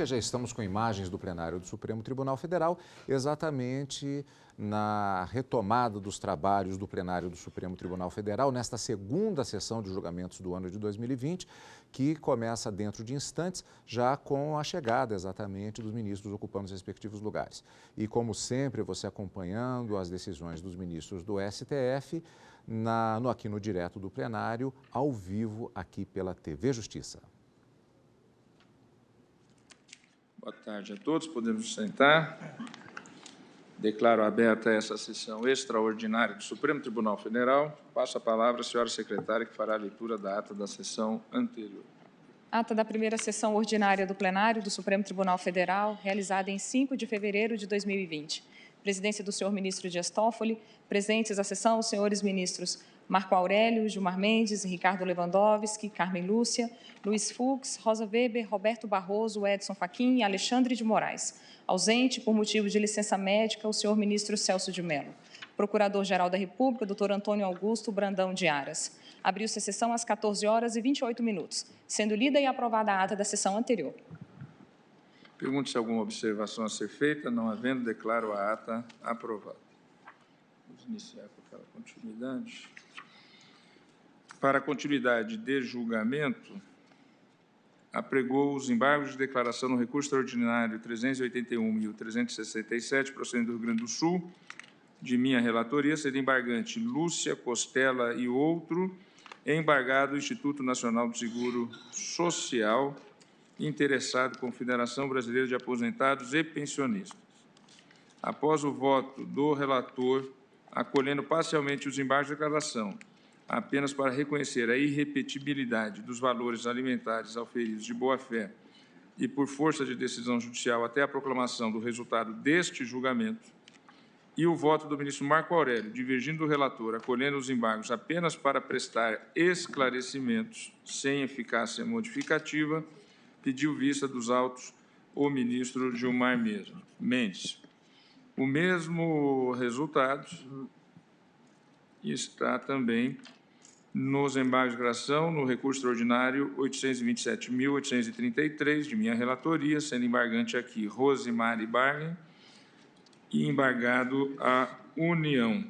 Já estamos com imagens do plenário do Supremo Tribunal Federal, exatamente na retomada dos trabalhos do plenário do Supremo Tribunal Federal, nesta segunda sessão de julgamentos do ano de 2020, que começa dentro de instantes, já com a chegada exatamente dos ministros ocupando os respectivos lugares. E como sempre, você acompanhando as decisões dos ministros do STF, aqui no direto do plenário, ao vivo aqui pela TV Justiça. Boa tarde a todos, podemos nos sentar. Declaro aberta essa sessão extraordinária do Supremo Tribunal Federal. Passo a palavra à senhora secretária, que fará a leitura da ata da sessão anterior. Ata da primeira sessão ordinária do plenário do Supremo Tribunal Federal, realizada em 5 de fevereiro de 2020. Presidência do senhor ministro Dias Toffoli, presentes à sessão os senhores ministros Marco Aurélio, Gilmar Mendes, Ricardo Lewandowski, Carmen Lúcia, Luiz Fux, Rosa Weber, Roberto Barroso, Edson Fachin e Alexandre de Moraes. Ausente, por motivo de licença médica, o senhor ministro Celso de Mello. Procurador-Geral da República, doutor Antônio Augusto Brandão de Aras. Abriu-se a sessão às 14h28, sendo lida e aprovada a ata da sessão anterior. Pergunto se alguma observação a ser feita. Não havendo, declaro a ata aprovada. Vamos iniciar com aquela continuidade. Para a continuidade de julgamento, apregou os embargos de declaração no recurso extraordinário 381.367, procedente do Rio Grande do Sul, de minha relatoria, sendo embargante Lúcia Costela e outro, embargado o Instituto Nacional do Seguro Social, interessado com a Federação Brasileira de Aposentados e Pensionistas. Após o voto do relator, acolhendo parcialmente os embargos de declaração, apenas para reconhecer a irrepetibilidade dos valores alimentares auferidos de boa-fé e por força de decisão judicial até a proclamação do resultado deste julgamento, e o voto do ministro Marco Aurélio, divergindo do relator, acolhendo os embargos apenas para prestar esclarecimentos sem eficácia modificativa, pediu vista dos autos o ministro Gilmar Mendes. O mesmo resultado está também nos embargos de declaração, no recurso extraordinário 827.833, de minha relatoria, sendo embargante aqui Rosemary Bargen e embargado a União.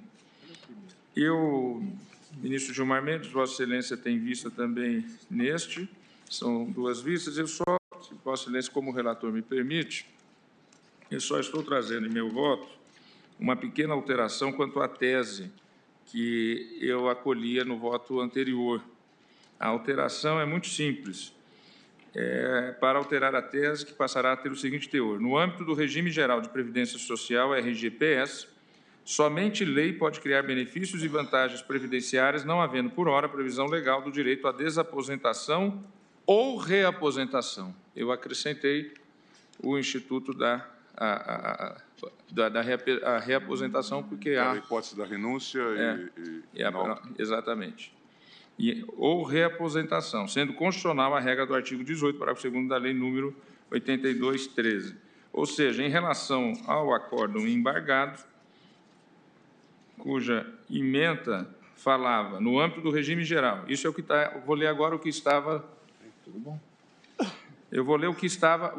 Ministro Gilmar Mendes, Vossa Excelência tem vista também neste, são duas vistas. Eu só, se Vossa Excelência, como relator me permite, eu só estou trazendo em meu voto uma pequena alteração quanto à tese que eu acolhia no voto anterior. A alteração é muito simples. Para alterar a tese, que passará a ter o seguinte teor: no âmbito do regime geral de previdência social, RGPS, somente lei pode criar benefícios e vantagens previdenciárias, não havendo, por hora, previsão legal do direito à desaposentação ou reaposentação. Eu acrescentei o Instituto da reaposentação, porque há... a hipótese da renúncia exatamente. Ou reaposentação, sendo constitucional a regra do artigo 18, parágrafo 2º da lei número 82/13. Ou seja, em relação ao acórdão embargado, cuja ementa falava no âmbito do regime geral. Isso é o que está... Vou ler agora o que estava... Tudo bom? Eu vou ler o que está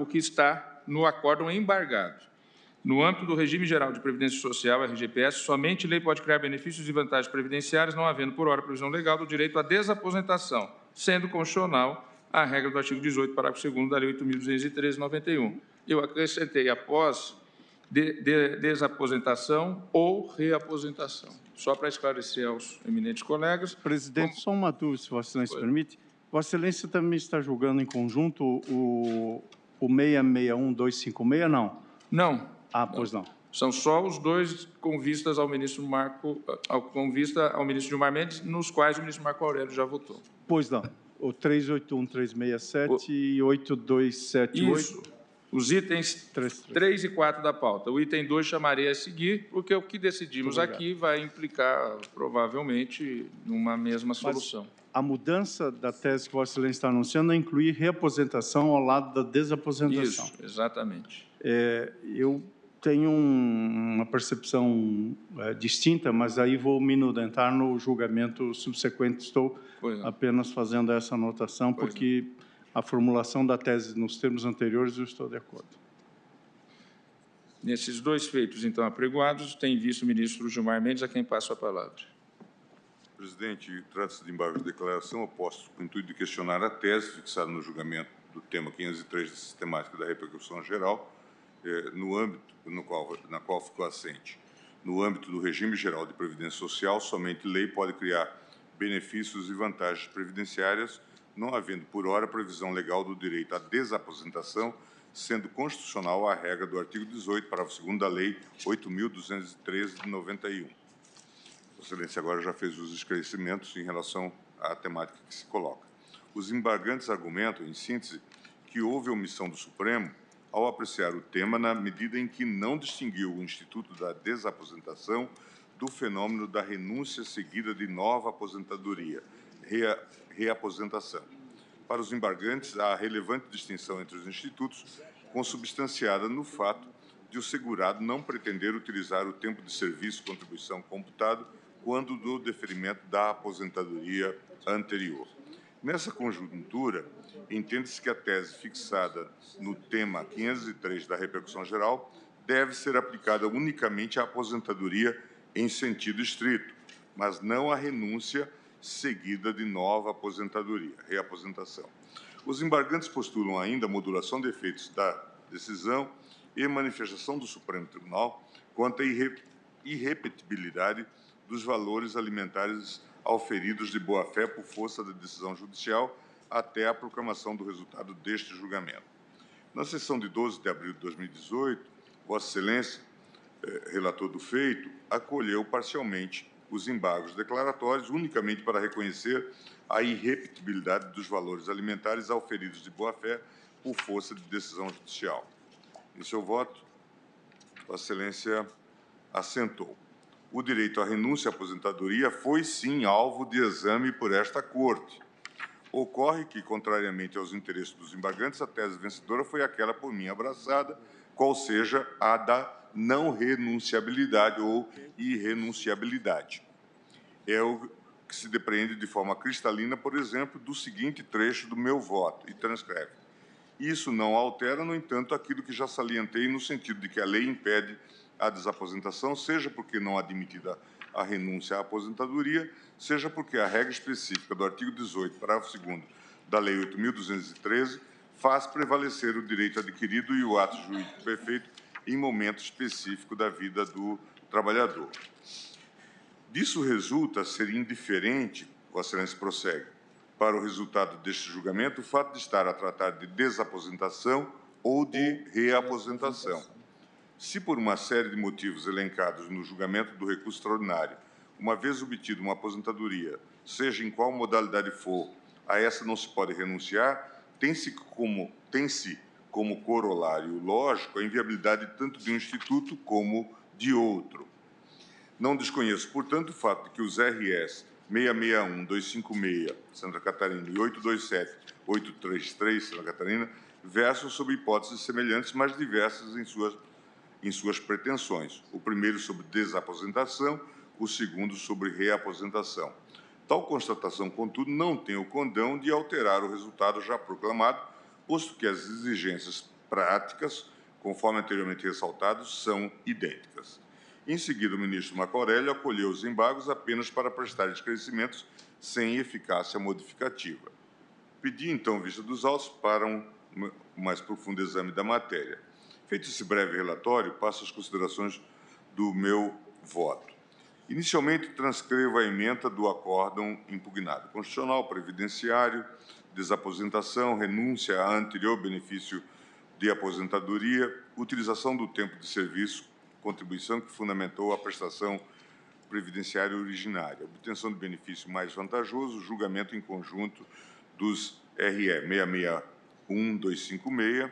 no acórdão embargado. No âmbito do regime geral de previdência social, RGPS, somente lei pode criar benefícios e vantagens previdenciárias, não havendo por hora previsão legal do direito à desaposentação, sendo constitucional a regra do artigo 18, parágrafo 2º da lei 8.213/91. Eu acrescentei após desaposentação ou reaposentação, só para esclarecer aos eminentes colegas. Presidente, só uma dúvida, se Vossa Excelência permite. Vossa Excelência também está julgando em conjunto o 661.256, não? Não. Ah, pois não. São só os dois com vistas ao ministro Gilmar Mendes, nos quais o ministro Marco Aurélio já votou. Pois não. O 381.367 e 8278. Isso. Os itens 3 e 4 da pauta. O item 2 chamarei a seguir, porque o que decidimos aqui vai implicar, provavelmente, numa mesma solução. Mas a mudança da tese que Vossa Excelência está anunciando é incluir reaposentação ao lado da desaposentação. Isso, exatamente. Eu tenho uma percepção distinta, mas aí vou me inudentar no julgamento subsequente. Estou apenas fazendo essa anotação, porque a formulação da tese nos termos anteriores, eu estou de acordo. Nesses dois feitos, então, apregoados, tem visto o ministro Gilmar Mendes, a quem passo a palavra. Presidente, trata-se de embargo de declaração oposto com o intuito de questionar a tese fixada no julgamento do tema 503 da sistemática da repercussão geral, no âmbito na qual ficou assente. No âmbito do regime geral de previdência social, somente lei pode criar benefícios e vantagens previdenciárias, não havendo por hora previsão legal do direito à desaposentação, sendo constitucional a regra do artigo 18, parágrafo 2º da Lei 8.213 de 91. Excelência agora já fez os esclarecimentos em relação à temática que se coloca. Os embargantes argumentam, em síntese, que houve omissão do Supremo ao apreciar o tema na medida em que não distinguiu o Instituto da Desaposentação do fenômeno da renúncia seguida de nova aposentadoria, reaposentação. Para os embargantes, há relevante distinção entre os institutos, consubstanciada no fato de o segurado não pretender utilizar o tempo de serviço e contribuição computado quando do deferimento da aposentadoria anterior. Nessa conjuntura, entende-se que a tese fixada no tema 503 da repercussão geral deve ser aplicada unicamente à aposentadoria em sentido estrito, mas não à renúncia seguida de nova aposentadoria, reaposentação. Os embargantes postulam ainda a modulação de efeitos da decisão e manifestação do Supremo Tribunal quanto à irrepetibilidade dos valores alimentares auferidos de boa-fé por força da decisão judicial até a proclamação do resultado deste julgamento. Na sessão de 12 de abril de 2018, Vossa Excelência, relator do feito, acolheu parcialmente os embargos declaratórios unicamente para reconhecer a irrepetibilidade dos valores alimentares auferidos de boa-fé por força de decisão judicial. Em seu voto, Vossa Excelência assentou. O direito à renúncia à aposentadoria foi, sim, alvo de exame por esta Corte. Ocorre que, contrariamente aos interesses dos embargantes, a tese vencedora foi aquela por mim abraçada, qual seja a da não renunciabilidade ou irrenunciabilidade. É o que se depreende de forma cristalina, por exemplo, do seguinte trecho do meu voto, e transcreve. Isso não altera, no entanto, aquilo que já salientei no sentido de que a lei impede a desaposentação, seja porque não admitida a renúncia à aposentadoria, seja porque a regra específica do artigo 18, parágrafo 2º da Lei 8.213, faz prevalecer o direito adquirido e o ato jurídico perfeito em momento específico da vida do trabalhador. Disso resulta ser indiferente, Vossa Excelência prossegue, para o resultado deste julgamento o fato de estar a tratar de desaposentação ou de reaposentação. Se por uma série de motivos elencados no julgamento do recurso extraordinário, uma vez obtida uma aposentadoria, seja em qual modalidade for, a essa não se pode renunciar, tem-se como corolário lógico a inviabilidade tanto de um instituto como de outro. Não desconheço, portanto, o fato de que os RS 661-256, Santa Catarina, e 827-833, Santa Catarina, versam sobre hipóteses semelhantes, mas diversas em suas pretensões. O primeiro sobre desaposentação, o segundo sobre reaposentação. Tal constatação, contudo, não tem o condão de alterar o resultado já proclamado, posto que as exigências práticas, conforme anteriormente ressaltado, são idênticas. Em seguida, o ministro Marco Aurélio acolheu os embargos apenas para prestar esclarecimentos sem eficácia modificativa. Pedi, então, vista dos autos para um mais profundo exame da matéria. Feito esse breve relatório, passo às considerações do meu voto. Inicialmente, transcrevo a ementa do acórdão impugnado: constitucional, previdenciário, desaposentação, renúncia a anterior benefício de aposentadoria, utilização do tempo de serviço, contribuição que fundamentou a prestação previdenciária originária, obtenção de benefício mais vantajoso, julgamento em conjunto dos RE 661-256,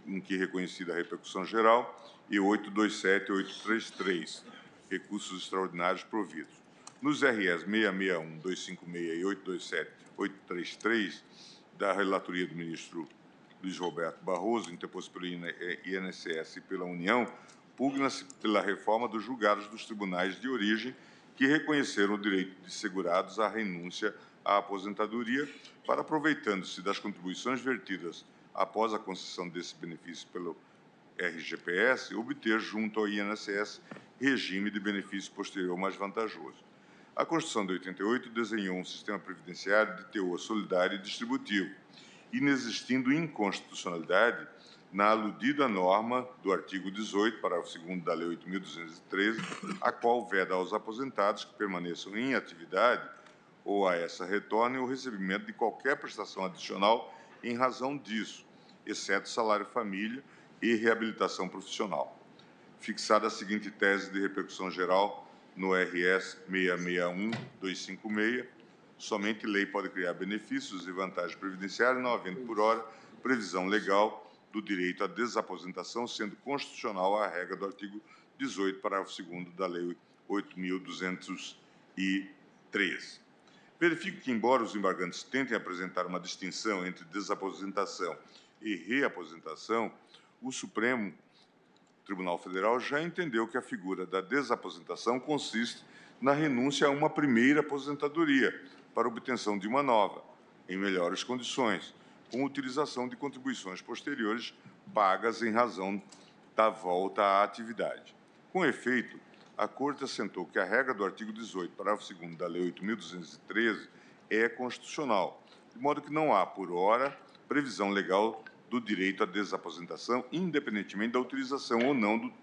em que reconhecida a repercussão geral, e 827 e 833, recursos extraordinários providos. Nos RS 661-256 e 827-833, da relatoria do ministro Luiz Roberto Barroso, interposto pelo INSS e pela União, pugna-se pela reforma dos julgados dos tribunais de origem que reconheceram o direito de segurados à renúncia à aposentadoria para, aproveitando-se das contribuições vertidas após a concessão desse benefício pelo RGPS, obter junto ao INSS regime de benefício posterior mais vantajoso. A Constituição de 88 desenhou um sistema previdenciário de teor solidário e distributivo, inexistindo inconstitucionalidade na aludida norma do artigo 18, parágrafo 2º da Lei 8.213, a qual veda aos aposentados que permaneçam em atividade ou a essa retornem o recebimento de qualquer prestação adicional em razão disso, exceto salário-família e reabilitação profissional. Fixada a seguinte tese de repercussão geral no RS 661-256, somente lei pode criar benefícios e vantagens previdenciárias, não havendo por hora previsão legal do direito à desaposentação, sendo constitucional a regra do artigo 18, parágrafo 2º da Lei 8.213. Verifico que, embora os embargantes tentem apresentar uma distinção entre desaposentação e reaposentação, o Supremo Tribunal Federal já entendeu que a figura da desaposentação consiste na renúncia a uma primeira aposentadoria para obtenção de uma nova, em melhores condições, com utilização de contribuições posteriores pagas em razão da volta à atividade. Com efeito, a Corte assentou que a regra do artigo 18, parágrafo 2º da Lei 8.213 é constitucional, de modo que não há, por hora, previsão legal do direito à desaposentação, independentemente da utilização ou não do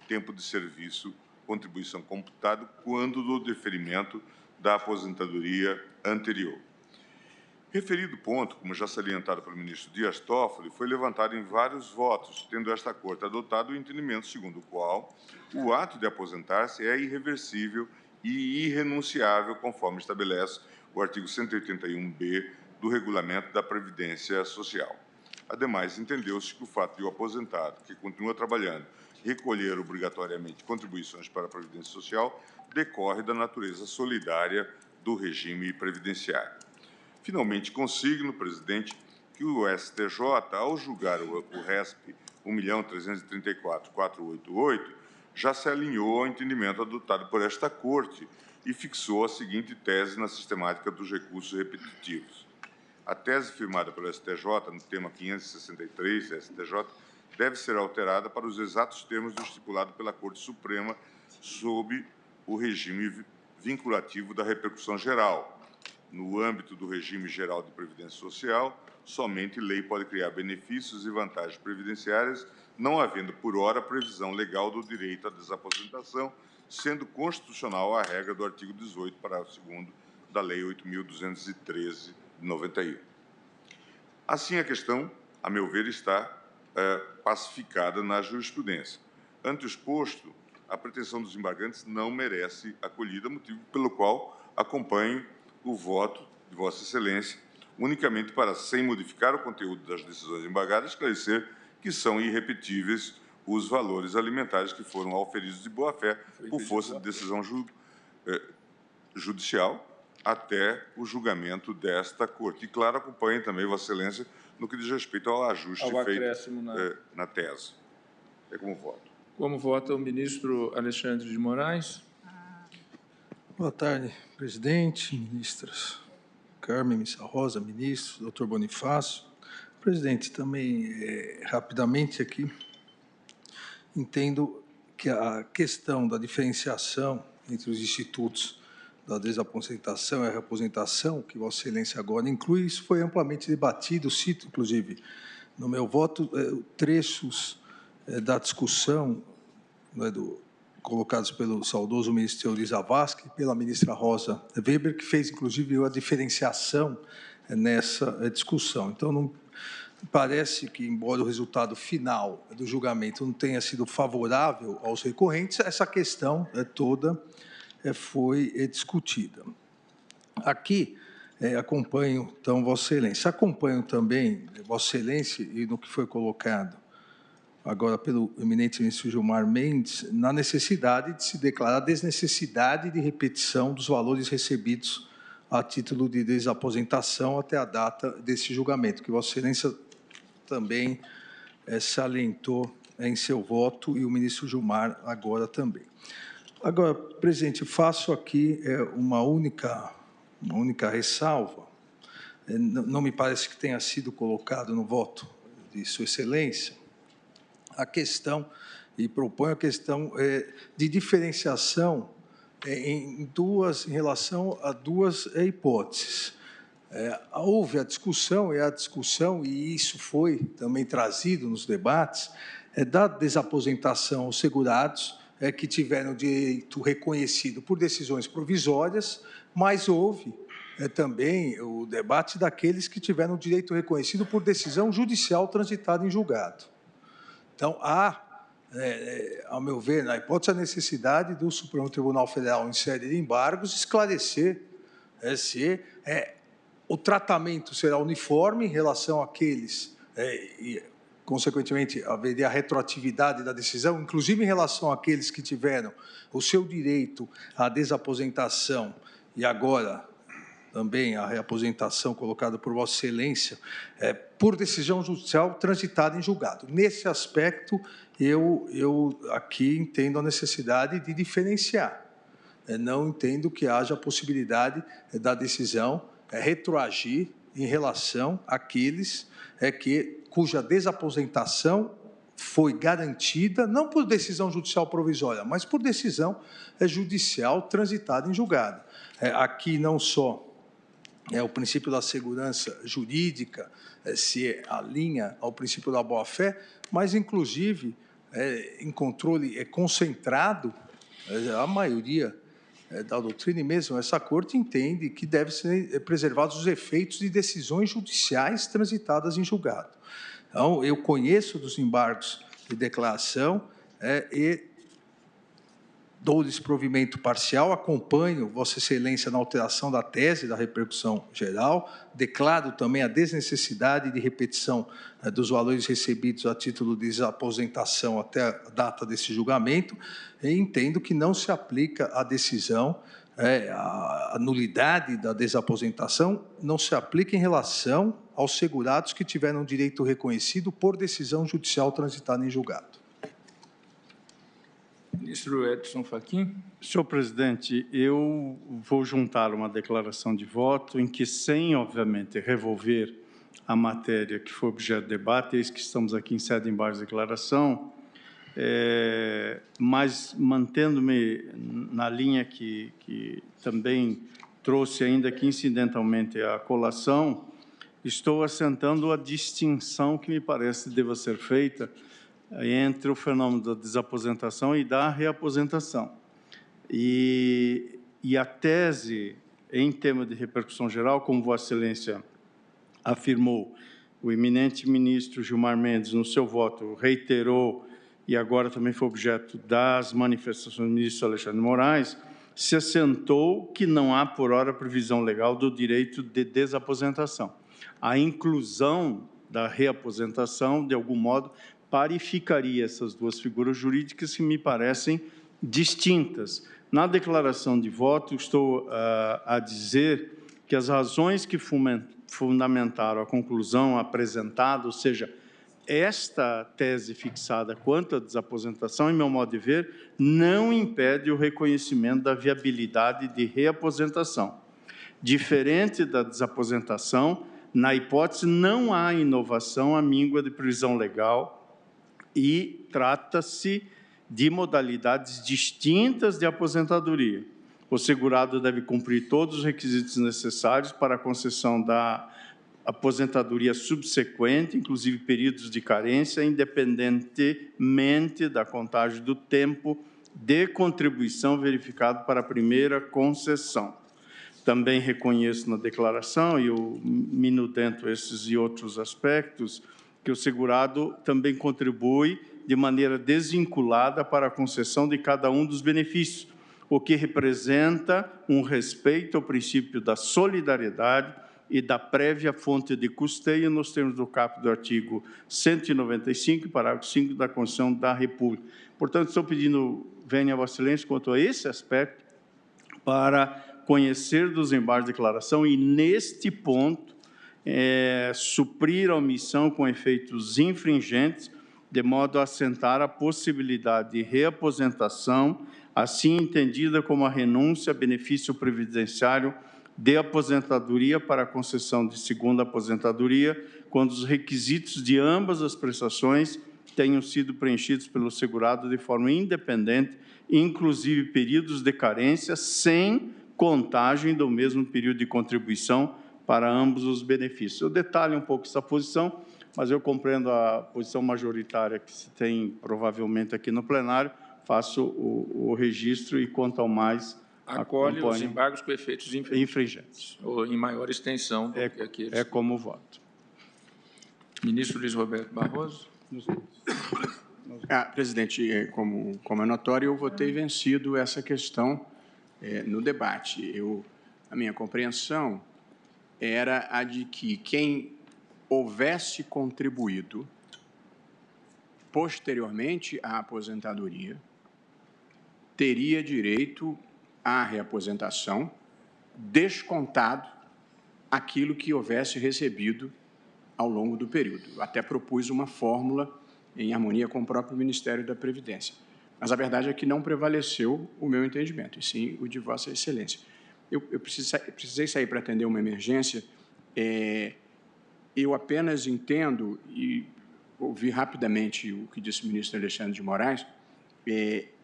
tempo de serviço, contribuição computada, quando do deferimento da aposentadoria anterior. Referido ponto, como já salientado pelo ministro Dias Toffoli, foi levantado em vários votos, tendo esta Corte adotado o entendimento segundo o qual o ato de aposentar-se é irreversível e irrenunciável, conforme estabelece o artigo 181b do Regulamento da Previdência Social. Ademais, entendeu-se que o fato de o aposentado, que continua trabalhando, recolher obrigatoriamente contribuições para a Previdência Social, decorre da natureza solidária do regime previdenciário. Finalmente, consigno, presidente, que o STJ, ao julgar o RESP 1.334.488, já se alinhou ao entendimento adotado por esta Corte e fixou a seguinte tese na sistemática dos recursos repetitivos. A tese firmada pelo STJ, no tema 563 STJ, deve ser alterada para os exatos termos do estipulado pela Corte Suprema sob o regime vinculativo da repercussão geral. No âmbito do regime geral de previdência social, somente lei pode criar benefícios e vantagens previdenciárias, não havendo por hora previsão legal do direito à desaposentação, sendo constitucional a regra do artigo 18, parágrafo 2º da Lei 8.213, de 91. Assim, a questão, a meu ver, está pacificada na jurisprudência. Ante o exposto, a pretensão dos embargantes não merece acolhida, motivo pelo qual acompanho o voto de Vossa Excelência, unicamente para, sem modificar o conteúdo das decisões embargadas, esclarecer que são irrepetíveis os valores alimentares que foram auferidos de boa-fé por força de decisão judicial até o julgamento desta Corte. E, claro, acompanhe também Vossa Excelência no que diz respeito ao ajuste feito na tese. É como voto. Como vota o ministro Alexandre de Moraes? Boa tarde, presidente, ministras Carmen Missa Rosa, ministro, doutor Bonifácio. Presidente, também, rapidamente aqui, entendo que a questão da diferenciação entre os institutos da desaposentação e a reaposentação, que Vossa Excelência agora inclui, isso foi amplamente debatido, cito, inclusive, no meu voto, trechos da discussão, colocados pelo saudoso ministro Teori Zavascki, pela ministra Rosa Weber, que fez, inclusive, a diferenciação nessa discussão. Então, não parece que, embora o resultado final do julgamento não tenha sido favorável aos recorrentes, essa questão toda foi discutida. Aqui, acompanho, então, Vossa Excelência. Acompanho também, Vossa Excelência, e no que foi colocado agora pelo eminente ministro Gilmar Mendes, na necessidade de se declarar a desnecessidade de repetição dos valores recebidos a título de desaposentação até a data desse julgamento, que Vossa Excelência também salientou em seu voto e o ministro Gilmar agora também. Agora, presidente, faço aqui uma única uma única ressalva. Não me parece que tenha sido colocado no voto de Sua Excelência a questão, e proponho a questão de diferenciação em relação a duas hipóteses. Houve a discussão, e isso foi também trazido nos debates, da desaposentação aos segurados que tiveram direito reconhecido por decisões provisórias, mas houve também o debate daqueles que tiveram direito reconhecido por decisão judicial transitada em julgado. Então, há, ao meu ver, na hipótese, a necessidade do Supremo Tribunal Federal, em série de embargos, esclarecer se o tratamento será uniforme em relação àqueles, e, consequentemente, haveria a retroatividade da decisão, inclusive em relação àqueles que tiveram o seu direito à desaposentação e agora também a reaposentação colocada por Vossa Excelência, por decisão judicial transitada em julgado. Nesse aspecto, eu aqui entendo a necessidade de diferenciar. Não entendo que haja a possibilidade da decisão retroagir em relação àqueles cuja desaposentação foi garantida, não por decisão judicial provisória, mas por decisão judicial transitada em julgado. Aqui não só o princípio da segurança jurídica se alinha ao princípio da boa-fé, mas, inclusive, em controle concentrado, a maioria da doutrina e mesmo essa Corte entende que devem ser preservados os efeitos de decisões judiciais transitadas em julgado. Então, eu conheço dos embargos de declaração e dou desprovimento parcial, acompanho Vossa Excelência na alteração da tese da repercussão geral, declaro também a desnecessidade de repetição dos valores recebidos a título de desaposentação até a data desse julgamento, e entendo que não se aplica a decisão, a nulidade da desaposentação não se aplica em relação aos segurados que tiveram direito reconhecido por decisão judicial transitada em julgado. Ministro Edson Fachin. Senhor presidente, eu vou juntar uma declaração de voto em que, sem, obviamente, revolver a matéria que foi objeto de debate, eis que estamos aqui em sede de embargo de declaração, mas mantendo-me na linha que também trouxe, ainda que incidentalmente, a colação, estou assentando a distinção que me parece deva ser feita entre o fenômeno da desaposentação e da reaposentação. E a tese, em tema de repercussão geral, como Vossa Excelência afirmou, o eminente ministro Gilmar Mendes, no seu voto, reiterou, e agora também foi objeto das manifestações do ministro Alexandre de Moraes, se assentou que não há, por hora, previsão legal do direito de desaposentação. A inclusão da reaposentação, de algum modo, parificaria essas duas figuras jurídicas que me parecem distintas. Na declaração de voto, estou a dizer que as razões que fundamentaram a conclusão apresentada, ou seja, esta tese fixada quanto à desaposentação, em meu modo de ver, não impede o reconhecimento da viabilidade de reaposentação. Diferente da desaposentação, na hipótese, não há inovação à míngua de previsão legal e trata-se de modalidades distintas de aposentadoria. O segurado deve cumprir todos os requisitos necessários para a concessão da aposentadoria subsequente, inclusive períodos de carência, independentemente da contagem do tempo de contribuição verificado para a primeira concessão. Também reconheço na declaração, e eu minudento esses e outros aspectos, que o segurado também contribui de maneira desvinculada para a concessão de cada um dos benefícios, o que representa um respeito ao princípio da solidariedade e da prévia fonte de custeio nos termos do caput do artigo 195, parágrafo 5 da Constituição da República. Portanto, estou pedindo vênia a Vossa Excelência quanto a esse aspecto para conhecer dos embargos de declaração e, neste ponto, suprir a omissão com efeitos infringentes, de modo a assentar a possibilidade de reaposentação, assim entendida como a renúncia a benefício previdenciário de aposentadoria para a concessão de segunda aposentadoria, quando os requisitos de ambas as prestações tenham sido preenchidos pelo segurado de forma independente, inclusive períodos de carência, sem contagem do mesmo período de contribuição para ambos os benefícios. Eu detalho um pouco essa posição, mas eu compreendo a posição majoritária que se tem provavelmente aqui no plenário, faço o registro e, quanto ao mais, acolhe os embargos com efeitos infringentes. Ou em maior extensão do que aqueles. É como voto. Ministro Luiz Roberto Barroso. Presidente, como é notório, eu votei vencido essa questão no debate. A minha compreensão era a de que quem houvesse contribuído posteriormente à aposentadoria teria direito à reaposentação, descontado aquilo que houvesse recebido ao longo do período. Até propus uma fórmula em harmonia com o próprio Ministério da Previdência. Mas a verdade é que não prevaleceu o meu entendimento, e sim o de Vossa Excelência. Eu precisei sair para atender uma emergência. Eu apenas entendo, e ouvi rapidamente o que disse o ministro Alexandre de Moraes,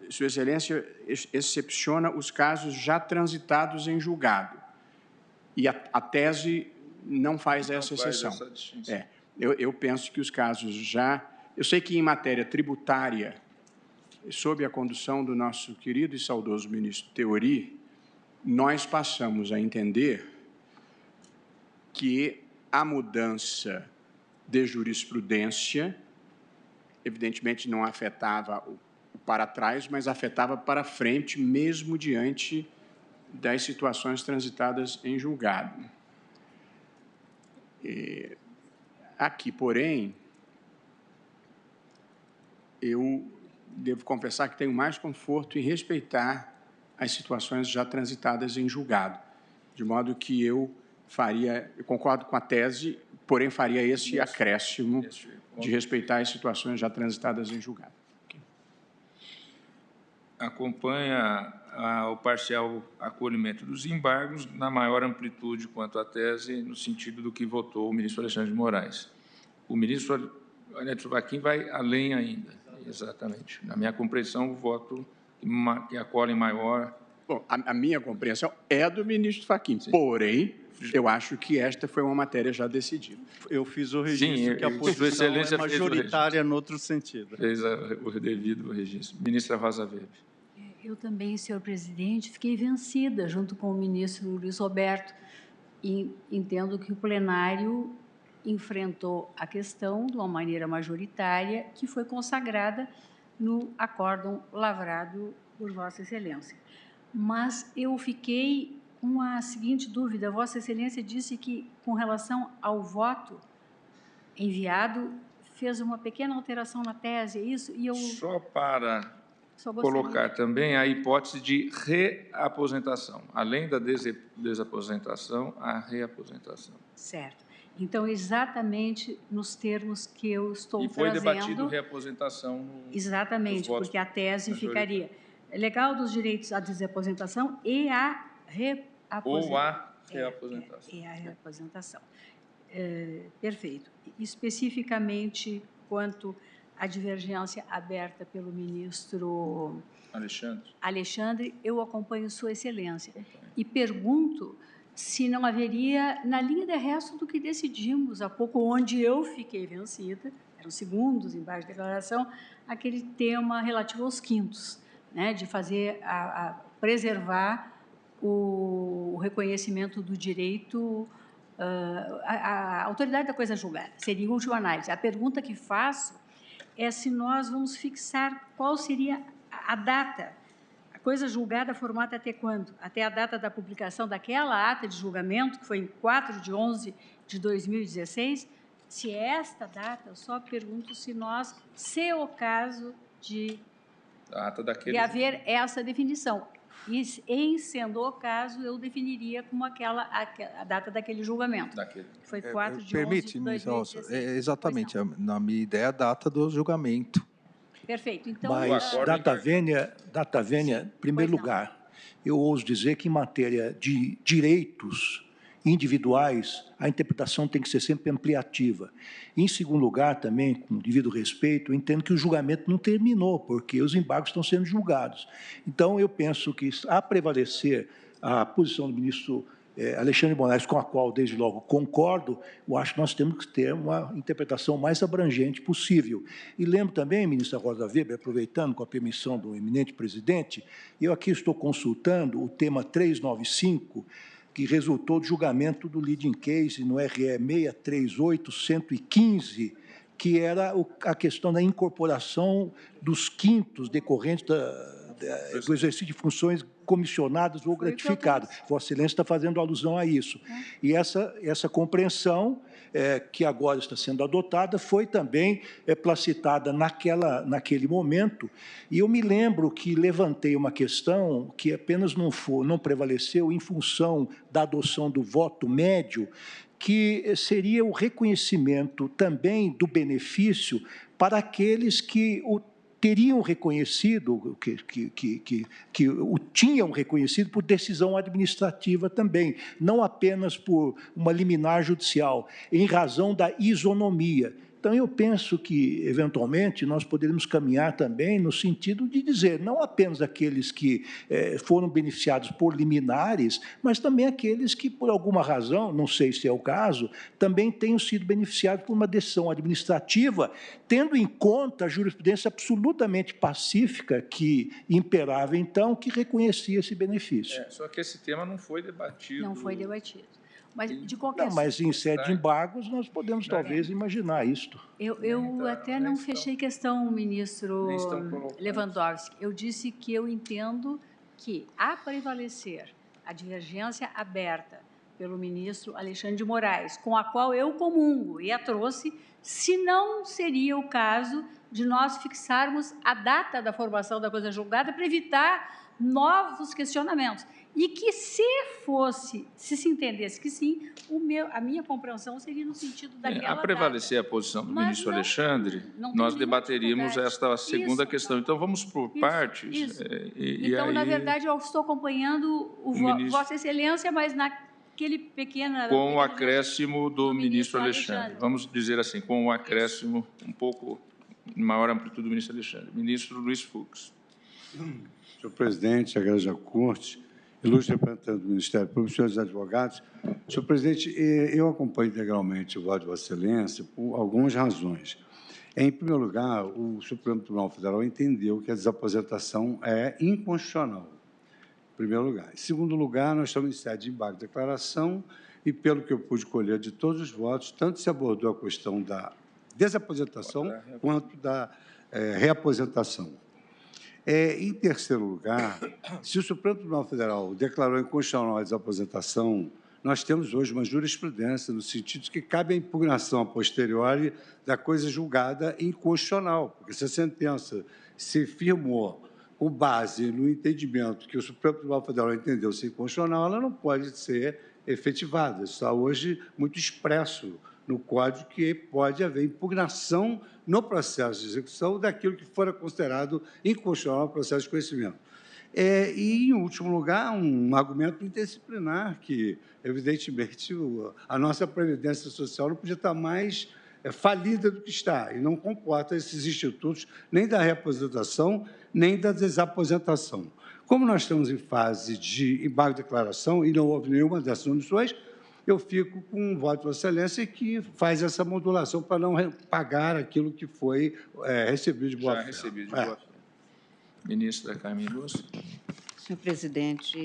Sua Excelência excepciona os casos já transitados em julgado. E a tese não faz essa exceção. Eu penso que os casos já... Eu sei que em matéria tributária, sob a condução do nosso querido e saudoso ministro Teori, nós passamos a entender que a mudança de jurisprudência, evidentemente, não afetava o para trás, mas afetava para frente, mesmo diante das situações transitadas em julgado. Aqui, porém, eu devo confessar que tenho mais conforto em respeitar as situações já transitadas em julgado, de modo que eu concordo com a tese, porém faria esse acréscimo de respeitar as situações já transitadas em julgado. Acompanha o parcial acolhimento dos embargos na maior amplitude quanto à tese, no sentido do que votou o ministro Alexandre de Moraes. O ministro Neto Fachin vai além ainda, exatamente. Na minha compreensão, o voto que acolhe maior... Bom, a minha compreensão é do ministro Fachin, porém, eu acho que esta foi uma matéria já decidida. Eu fiz o registro, que a posição é majoritária no outro sentido. Fez o devido registro. Ministra Rosa Weber. Eu também, senhor presidente, fiquei vencida junto com o ministro Luiz Roberto e entendo que o plenário enfrentou a questão de uma maneira majoritária que foi consagrada no acórdão lavrado por Vossa Excelência. Mas eu fiquei com a seguinte dúvida. Vossa Excelência disse que, com relação ao voto enviado, fez uma pequena alteração na tese, é isso? E eu... Só para colocar também a hipótese de reaposentação, além da desaposentação, a reaposentação. Certo. Então, exatamente nos termos que eu estou trazendo... E foi debatido reaposentação no... Exatamente, porque a tese ficaria legal dos direitos à desaposentação e à reaposentação. Ou à reaposentação. E à reaposentação. Perfeito. Especificamente, quanto à divergência aberta pelo ministro Alexandre, eu acompanho Sua Excelência. E pergunto se não haveria, na linha de resto do que decidimos há pouco, onde eu fiquei vencida, eram segundos embaixo da declaração, aquele tema relativo aos quintos, né, de fazer, preservar o reconhecimento do direito, a autoridade da coisa julgada, seria em última análise. A pergunta que faço é se nós vamos fixar qual seria a data. A coisa julgada formata até quando? Até a data da publicação daquela ata de julgamento, que foi em 4/11/2016. Se é esta data, eu só pergunto se nós, se o caso de haver essa definição. E, em sendo o caso, eu definiria como a data daquele julgamento. Foi 4/11/2016. Permite, ministra Rosa, exatamente, na minha ideia, a data do julgamento. Perfeito. Então, mas, data vênia, em primeiro lugar, eu ouso dizer que, em matéria de direitos individuais, a interpretação tem que ser sempre ampliativa. Em segundo lugar, também, com devido respeito, eu entendo que o julgamento não terminou, porque os embargos estão sendo julgados. Então, eu penso que, a prevalecer a posição do ministro Alexandre de Moraes, com a qual, desde logo, concordo, eu acho que nós temos que ter uma interpretação mais abrangente possível. E lembro também, ministra Rosa Weber, aproveitando com a permissão do eminente presidente, eu aqui estou consultando o tema 395, que resultou do julgamento do leading case no RE 638-115, que era a questão da incorporação dos quintos decorrentes do exercício de funções comissionadas ou gratificadas. Vossa Excelência está fazendo alusão a isso. E essa compreensão, que agora está sendo adotada, foi também placitada naquele momento. E eu me lembro que levantei uma questão que apenas não prevaleceu em função da adoção do voto médio, que seria o reconhecimento também do benefício para aqueles que teriam reconhecido, que o tinham reconhecido por decisão administrativa também, não apenas por uma liminar judicial, em razão da isonomia. Então, eu penso que, eventualmente, nós poderíamos caminhar também no sentido de dizer, não apenas aqueles que foram beneficiados por liminares, mas também aqueles que, por alguma razão, não sei se é o caso, também tenham sido beneficiados por uma decisão administrativa, tendo em conta a jurisprudência absolutamente pacífica que imperava, então, que reconhecia esse benefício. Só que esse tema não foi debatido. Não foi debatido. Mas, de qualquer não, mas em sede de embargos, nós podemos, talvez, imaginar isto. Eu até não fechei questão, ministro Lewandowski. Eu disse que eu entendo que, a prevalecer a divergência aberta pelo ministro Alexandre de Moraes, com a qual eu comungo e a trouxe, se não seria o caso de nós fixarmos a data da formação da coisa julgada para evitar novos questionamentos. E que, se se entendesse que sim, a minha compreensão seria no sentido daquela A prevalecer data. a posição do ministro Alexandre, nós debateríamos esta segunda questão. Então, vamos por partes. Isso. Então, aí, na verdade, eu estou acompanhando Vossa Excelência, mas naquele pequeno... Com o acréscimo do ministro Alexandre. Vamos dizer assim, com o acréscimo um pouco maior amplitude do ministro Alexandre. Ministro Luiz Fux. Senhor presidente, agradeço à Corte, ilustre representante do Ministério Público, senhores advogados. Senhor presidente, eu acompanho integralmente o voto de Vossa Excelência por algumas razões. Em primeiro lugar, o Supremo Tribunal Federal entendeu que a desaposentação é inconstitucional, em primeiro lugar. Em segundo lugar, nós estamos em sede de embargo de declaração e, pelo que eu pude colher de todos os votos, tanto se abordou a questão da desaposentação quanto da reaposentação. Em terceiro lugar, se o Supremo Tribunal Federal declarou inconstitucional a desaposentação, nós temos hoje uma jurisprudência no sentido de que cabe a impugnação a posteriori da coisa julgada inconstitucional, porque se a sentença se firmou com base no entendimento que o Supremo Tribunal Federal entendeu ser inconstitucional, ela não pode ser efetivada. Isso está hoje muito expresso no Código, que pode haver impugnação no processo de execução daquilo que fora considerado inconstitucional no processo de conhecimento. E, em último lugar, um argumento interdisciplinar, que, evidentemente, a nossa Previdência Social não podia estar mais falida do que está, e não comporta esses institutos nem da reaposentação, nem da desaposentação. Como nós estamos em fase de embargo de declaração e não houve nenhuma dessas omissões, eu fico com um voto de Vossa Excelência que faz essa modulação para não pagar aquilo que foi recebido de boa-fé. Já recebido de boa-fé. Ministra Carmen Lúcia. Senhor presidente,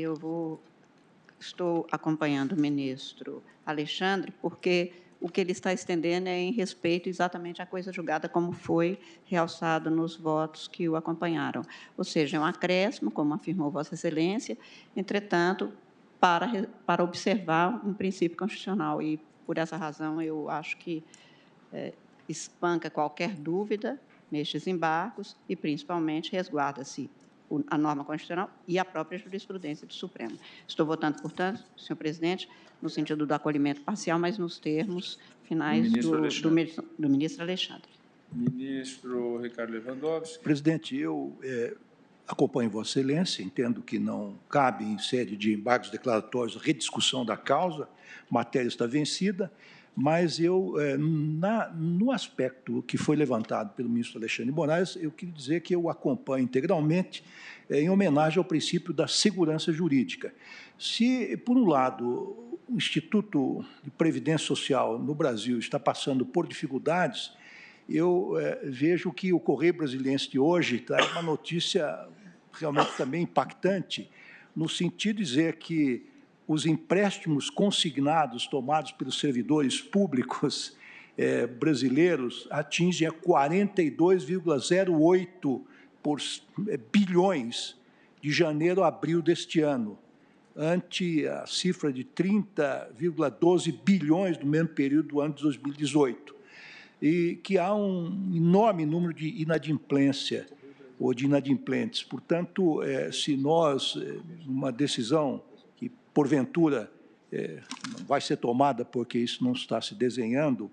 estou acompanhando o ministro Alexandre, porque o que ele está estendendo é em respeito exatamente à coisa julgada, como foi realçado nos votos que o acompanharam. Ou seja, é um acréscimo, como afirmou Vossa Excelência, entretanto, para observar um princípio constitucional. E, por essa razão, eu acho que espanca qualquer dúvida nestes embargos e, principalmente, resguarda-se a norma constitucional e a própria jurisprudência do Supremo. Estou votando, portanto, senhor presidente, no sentido do acolhimento parcial, mas nos termos finais do ministro Alexandre. Ministro Ricardo Lewandowski. Presidente, eu acompanho Vossa Excelência, entendo que não cabe, em sede de embargos declaratórios, rediscussão da causa, a matéria está vencida, mas eu, no aspecto que foi levantado pelo ministro Alexandre de Moraes, eu queria dizer que eu acompanho integralmente em homenagem ao princípio da segurança jurídica. Se, por um lado, o Instituto de Previdência Social no Brasil está passando por dificuldades, eu vejo que o Correio Brasiliense de hoje traz uma notícia realmente também impactante, no sentido de dizer que os empréstimos consignados tomados pelos servidores públicos brasileiros atingem a 42,08 bilhões de janeiro a abril deste ano, ante a cifra de 30,12 bilhões do mesmo período do ano de 2018, e que há um enorme número de inadimplência ou de inadimplentes. Portanto, se nós, numa decisão que, porventura, não vai ser tomada porque isso não está se desenhando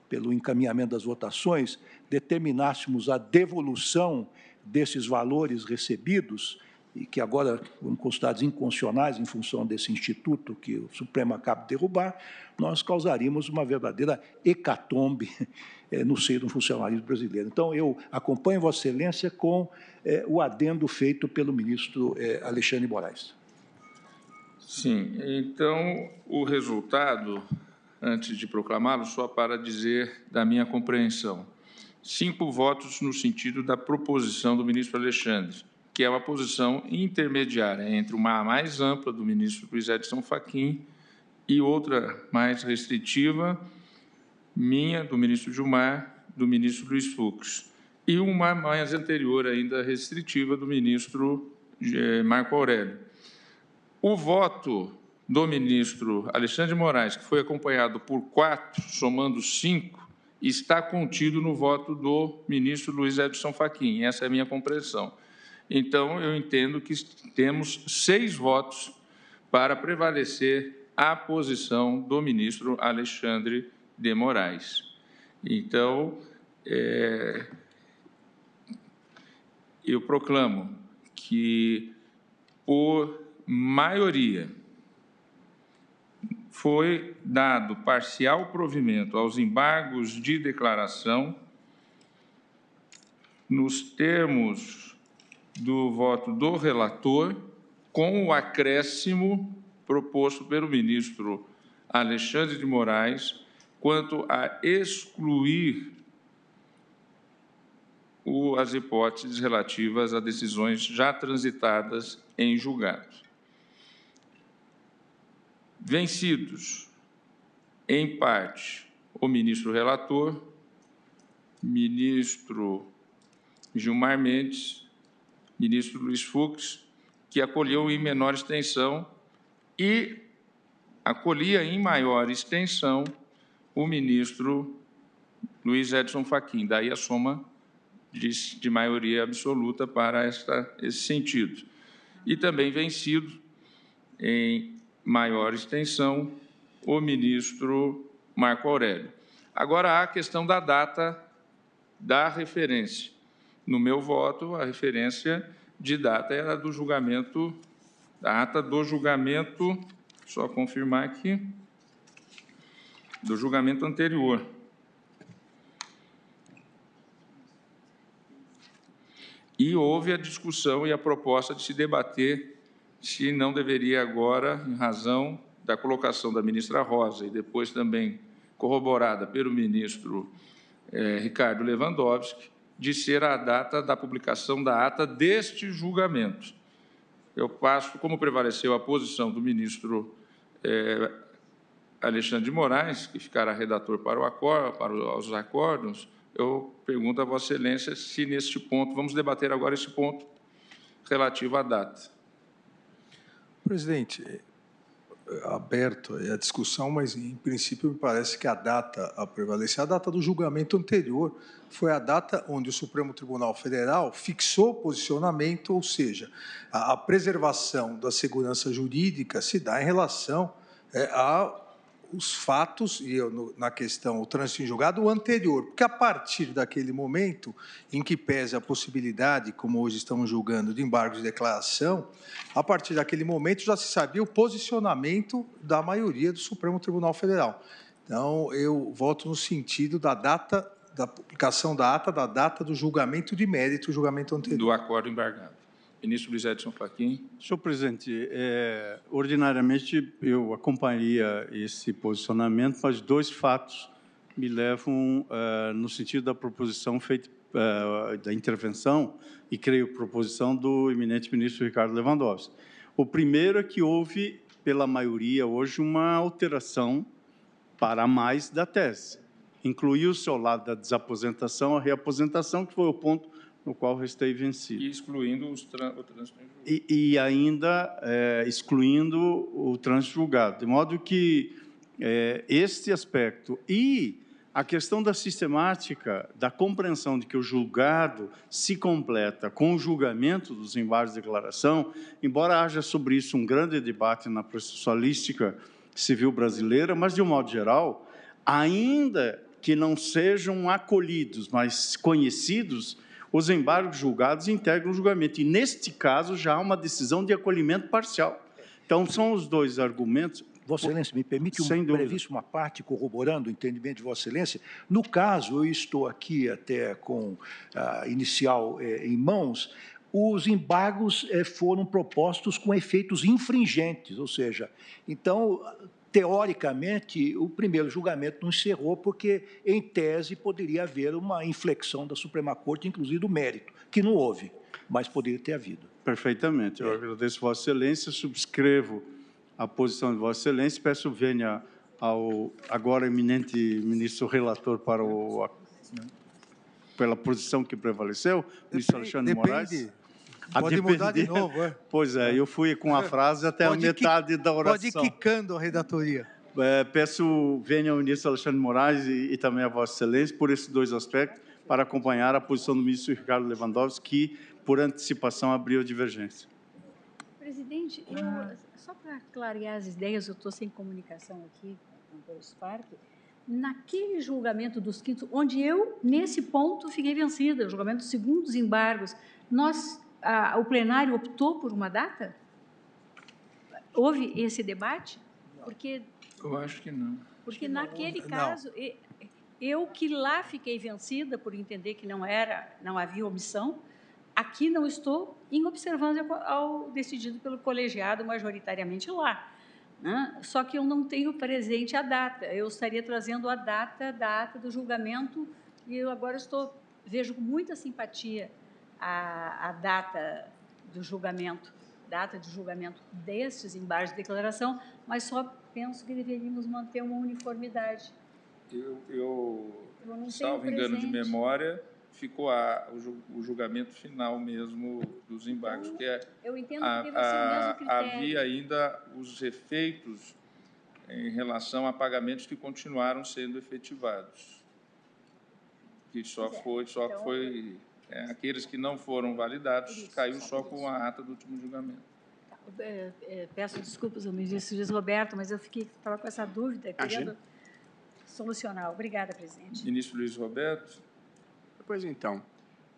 pelo encaminhamento das votações, determinássemos a devolução desses valores recebidos, e que agora foram considerados inconstitucionais em função desse instituto que o Supremo acaba de derrubar, nós causaríamos uma verdadeira hecatombe no seio do funcionalismo brasileiro. Então, eu acompanho Vossa Excelência com o adendo feito pelo ministro Alexandre de Moraes. Sim, então, o resultado, antes de proclamá-lo, só para dizer da minha compreensão. 5 votos no sentido da proposição do ministro Alexandre, que é uma posição intermediária entre uma mais ampla do ministro Luiz Edson Fachin e outra mais restritiva, minha, do ministro Gilmar, do ministro Luiz Fux, e uma mais anterior ainda restritiva do ministro Marco Aurélio. O voto do ministro Alexandre de Moraes, que foi acompanhado por 4, somando 5, está contido no voto do ministro Luiz Edson Fachin. Essa é a minha compreensão. Então, eu entendo que temos 6 votos para prevalecer a posição do ministro Alexandre de Moraes. Então, eu proclamo que, por maioria, foi dado parcial provimento aos embargos de declaração nos termos do voto do relator, com o acréscimo proposto pelo ministro Alexandre de Moraes, quanto a excluir as hipóteses relativas a decisões já transitadas em julgado. Vencidos, em parte, o ministro relator, ministro Gilmar Mendes, ministro Luiz Fux, que acolheu em menor extensão, e acolhia em maior extensão o ministro Luiz Edson Fachin. Daí a soma de maioria absoluta para esse sentido. E também vencido, em maior extensão, o ministro Marco Aurélio. Agora, há a questão da data da referência. No meu voto, a referência de data era do julgamento, da ata do julgamento, só confirmar aqui, do julgamento anterior. E houve a discussão e a proposta de se debater se não deveria agora, em razão da colocação da ministra Rosa e depois também corroborada pelo ministro Ricardo Lewandowski, de ser a data da publicação da ata deste julgamento. Eu passo, como prevaleceu a posição do ministro Alexandre de Moraes, que ficará redator para os acórdãos, eu pergunto a Vossa Excelência se, neste ponto, vamos debater agora esse ponto relativo à data. Presidente, aberto a discussão, mas, em princípio, me parece que a data a prevalecer, a data do julgamento anterior, foi a data onde o Supremo Tribunal Federal fixou o posicionamento, ou seja, a preservação da segurança jurídica se dá em relação os fatos, e na questão, o trânsito em julgado, o anterior, porque a partir daquele momento em que pese a possibilidade, como hoje estamos julgando, de embargos de declaração, a partir daquele momento já se sabia o posicionamento da maioria do Supremo Tribunal Federal. Então, eu voto no sentido da data, da publicação da ata, da data do julgamento de mérito, o julgamento anterior. Do acordo embargado. Ministro Luiz Edson Fachin. Senhor presidente, ordinariamente eu acompanharia esse posicionamento, mas 2 fatos me levam no sentido da proposição feita, da intervenção, e creio proposição do eminente ministro Ricardo Lewandowski. O primeiro é que houve, pela maioria hoje, uma alteração para mais da tese. Incluiu-se ao lado da desaposentação a reaposentação, que foi o ponto no qual restei vencido. E excluindo o trânsito em julgado. E ainda excluindo o trânsito julgado. De modo que este aspecto e a questão da sistemática, da compreensão de que o julgado se completa com o julgamento dos embargos de declaração, embora haja sobre isso um grande debate na processualística civil brasileira, mas, de um modo geral, ainda que não sejam acolhidos, mas conhecidos, os embargos julgados integram o julgamento. E, neste caso, já há uma decisão de acolhimento parcial. Então, são os 2 argumentos. Vossa Excelência, me permite uma brevíssima parte corroborando o entendimento de Vossa Excelência? No caso, eu estou aqui até com a inicial em mãos, os embargos foram propostos com efeitos infringentes, ou seja, então, teoricamente, o primeiro julgamento não encerrou porque, em tese, poderia haver uma inflexão da Suprema Corte, inclusive do mérito, que não houve, mas poderia ter havido. Perfeitamente. Eu agradeço Vossa Excelência, subscrevo a posição de Vossa Excelência, peço vênia ao agora eminente ministro relator para pela posição que prevaleceu, ministro Alexandre de Moraes. Pode mudar de novo, é? Pois é, eu fui com a frase até a metade da oração. Pode ir quicando a redatoria. Peço vênia ao ministro Alexandre de Moraes e também a Vossa Excelência por esses 2 aspectos, para acompanhar a posição do ministro Ricardo Lewandowski, que, por antecipação, abriu a divergência. Presidente, só para clarear as ideias, eu estou sem comunicação aqui com o Spark, naquele julgamento dos quintos, onde eu, nesse ponto, fiquei vencida, o julgamento dos segundos embargos, o plenário optou por uma data? Houve esse debate? Porque, eu acho que não. Porque naquele caso, eu que lá fiquei vencida por entender que não havia omissão, aqui não estou em observância ao decidido pelo colegiado majoritariamente lá. Né? Só que eu não tenho presente a data. Eu estaria trazendo a data da ata do julgamento e eu agora vejo com muita simpatia a data do julgamento, data de julgamento destes embargos de declaração, mas só penso que deveríamos manter uma uniformidade. Eu salvo engano de memória, ficou o julgamento final mesmo dos embargos, que eu entendo que deve ser o mesmo critério. Havia ainda os efeitos em relação a pagamentos que continuaram sendo efetivados, que foi aqueles que não foram validados, caiu só com a ata do último julgamento. Peço desculpas ao ministro Luiz Roberto, mas eu estava com essa dúvida, querendo solucionar. Obrigada, presidente. Ministro Luiz Roberto. Pois então,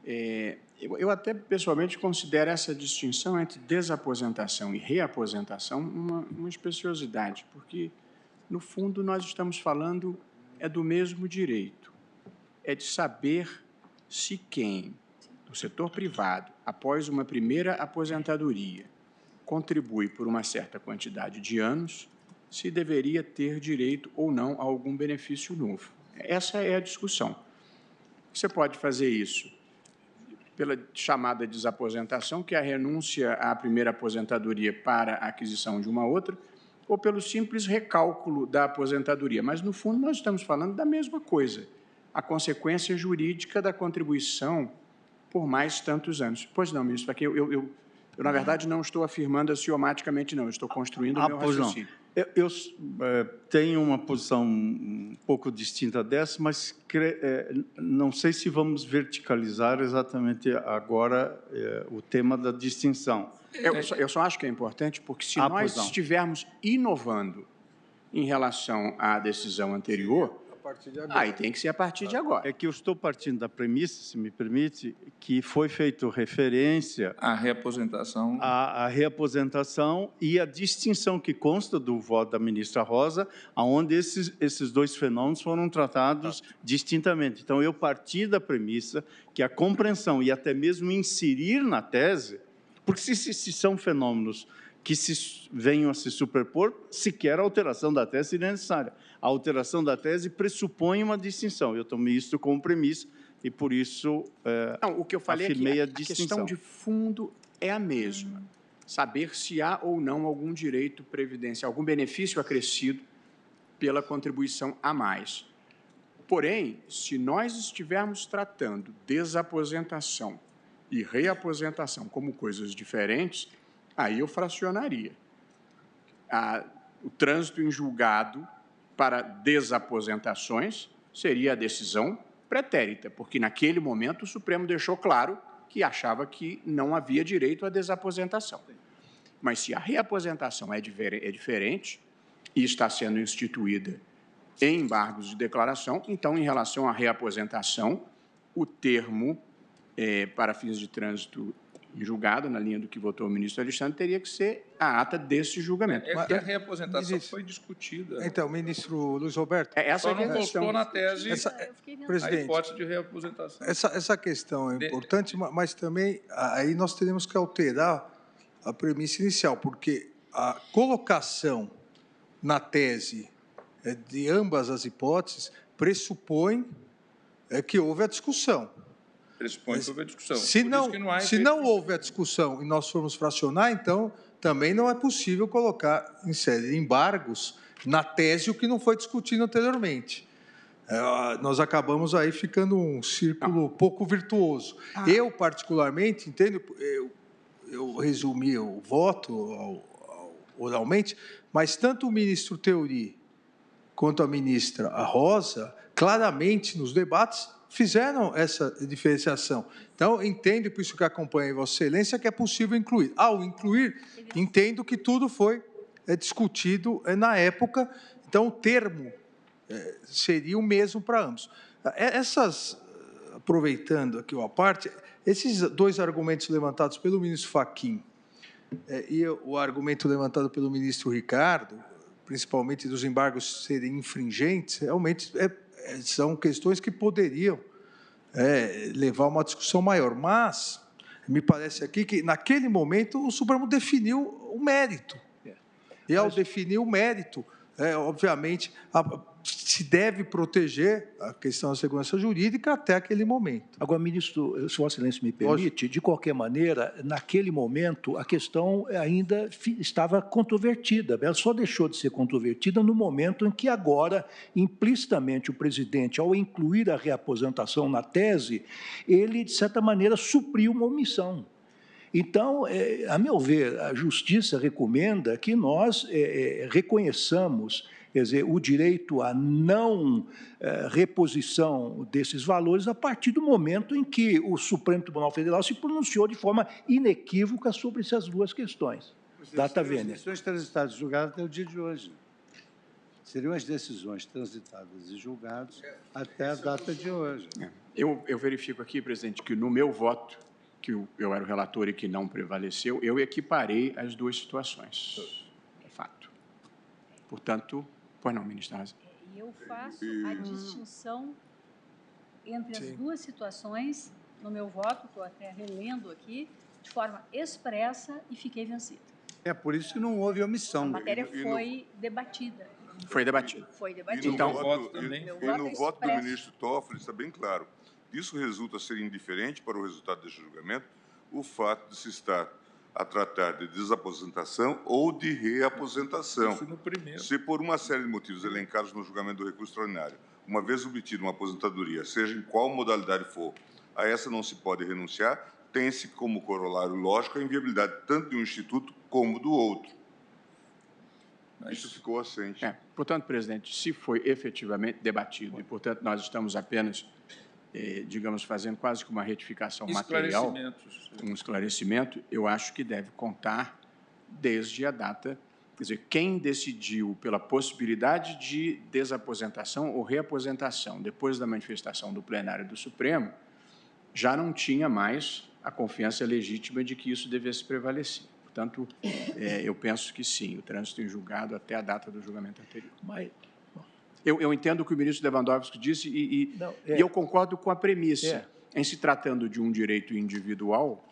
eu até pessoalmente considero essa distinção entre desaposentação e reaposentação uma especiosidade, porque, no fundo, nós estamos falando do mesmo direito, de saber se quem, no setor privado, após uma primeira aposentadoria, contribui por uma certa quantidade de anos, se deveria ter direito ou não a algum benefício novo. Essa é a discussão. Você pode fazer isso pela chamada desaposentação, que é a renúncia à primeira aposentadoria para a aquisição de uma outra, ou pelo simples recálculo da aposentadoria. Mas, no fundo, nós estamos falando da mesma coisa, a consequência jurídica da contribuição por mais tantos anos. Pois não, ministro, aqui eu na verdade, não estou afirmando axiomaticamente, não, eu estou construindo o meu raciocínio. Eu tenho uma posição um pouco distinta dessa, mas não sei se vamos verticalizar exatamente agora o tema da distinção. Eu só acho que é importante, porque se nós estivermos inovando Em relação à decisão anterior, aí tem que ser a partir de agora. É que eu estou partindo da premissa, se me permite, que foi feita referência A reaposentação. à reaposentação e a distinção que consta do voto da ministra Rosa, onde esses dois fenômenos foram tratados distintamente. Então, eu parti da premissa que a compreensão e até mesmo inserir na tese, porque se são fenômenos que venham a se superpor, sequer a alteração da tese seria necessária. A alteração da tese pressupõe uma distinção. Eu tomei isso como premissa e, por isso, o que eu falei afirmei é a que a distinção. questão de fundo é a mesma. Saber se há ou não algum direito previdencial, algum benefício acrescido pela contribuição a mais. Porém, se nós estivermos tratando desaposentação e reaposentação como coisas diferentes, aí eu fracionaria. O trânsito em julgado para desaposentações seria a decisão pretérita, porque naquele momento o Supremo deixou claro que achava que não havia direito à desaposentação. Mas se a reaposentação é diferente e está sendo instituída em embargos de declaração, então, em relação à reaposentação, o termo para fins de trânsito em julgado, na linha do que votou o ministro Alexandre, teria que ser a ata desse julgamento. Que a reaposentação foi discutida. Então, ministro Luiz Roberto... Só não constou na tese presidente, a hipótese de reaposentação. Essa questão é importante, mas também aí nós teremos que alterar a premissa inicial, porque a colocação na tese de ambas as hipóteses pressupõe que houve a discussão. Pressupõe que houve a discussão. Se não houve a discussão e nós formos fracionar, então também não é possível colocar em série de embargos na tese o que não foi discutido anteriormente. Nós acabamos aí ficando um círculo pouco virtuoso. Eu, particularmente, entendo, eu resumi o voto oralmente, mas tanto o ministro Theory quanto a ministra Rosa, claramente nos debates, fizeram essa diferenciação. Então, entendo, por isso que acompanha Vossa Excelência, que é possível incluir. Ao incluir, entendo que tudo foi discutido na época, então o termo seria o mesmo para ambos. Aproveitando aqui a parte, esses dois argumentos levantados pelo ministro Fachin e o argumento levantado pelo ministro Ricardo, principalmente dos embargos serem infringentes, realmente são questões que poderiam levar a uma discussão maior. Mas, me parece aqui que, naquele momento, o Supremo definiu o mérito. E, ao definir o mérito, obviamente, se deve proteger a questão da segurança jurídica até aquele momento. Agora, ministro, se Vossa Excelência me permite, de qualquer maneira, naquele momento, a questão ainda estava controvertida. Ela só deixou de ser controvertida no momento em que agora, implicitamente, o presidente, ao incluir a reaposentação na tese, ele, de certa maneira, supriu uma omissão. Então, a meu ver, a Justiça recomenda que nós reconheçamos, quer dizer, o direito à não reposição desses valores a partir do momento em que o Supremo Tribunal Federal se pronunciou de forma inequívoca sobre essas duas questões. Data vênia. As decisões transitadas e julgadas até o dia de hoje. Seriam as decisões transitadas e julgadas até a data de hoje. Eu verifico aqui, presidente, que no meu voto, que eu era o relator e que não prevaleceu, eu equiparei as duas situações. É fato. Portanto, pois não, ministra Rosa. Eu faço a distinção entre as duas situações no meu voto, estou até relendo aqui, de forma expressa e fiquei vencida. Por isso que não houve omissão. A matéria foi debatida. Foi debatida. Foi debatida. Então, no voto do ministro Toffoli está bem claro. Isso resulta ser indiferente para o resultado deste julgamento o fato de se estar a tratar de desaposentação ou de reaposentação. Isso no primeiro. Se por uma série de motivos elencados no julgamento do recurso extraordinário, uma vez obtida uma aposentadoria, seja em qual modalidade for, a essa não se pode renunciar, tem-se como corolário lógico a inviabilidade tanto de um instituto como do outro. Isso ficou assente. Portanto, presidente, se foi efetivamente debatido e, portanto, nós estamos apenas, digamos, fazendo quase que uma retificação material, um esclarecimento, eu acho que deve contar desde a data Quer dizer, quem decidiu pela possibilidade de desaposentação ou reaposentação depois da manifestação do plenário do Supremo já não tinha mais a confiança legítima de que isso devesse prevalecer. Portanto, eu penso que sim, o trânsito em julgado até a data do julgamento anterior. Mas, eu entendo o que o ministro Lewandowski disse e eu concordo com a premissa. Em se tratando de um direito individual,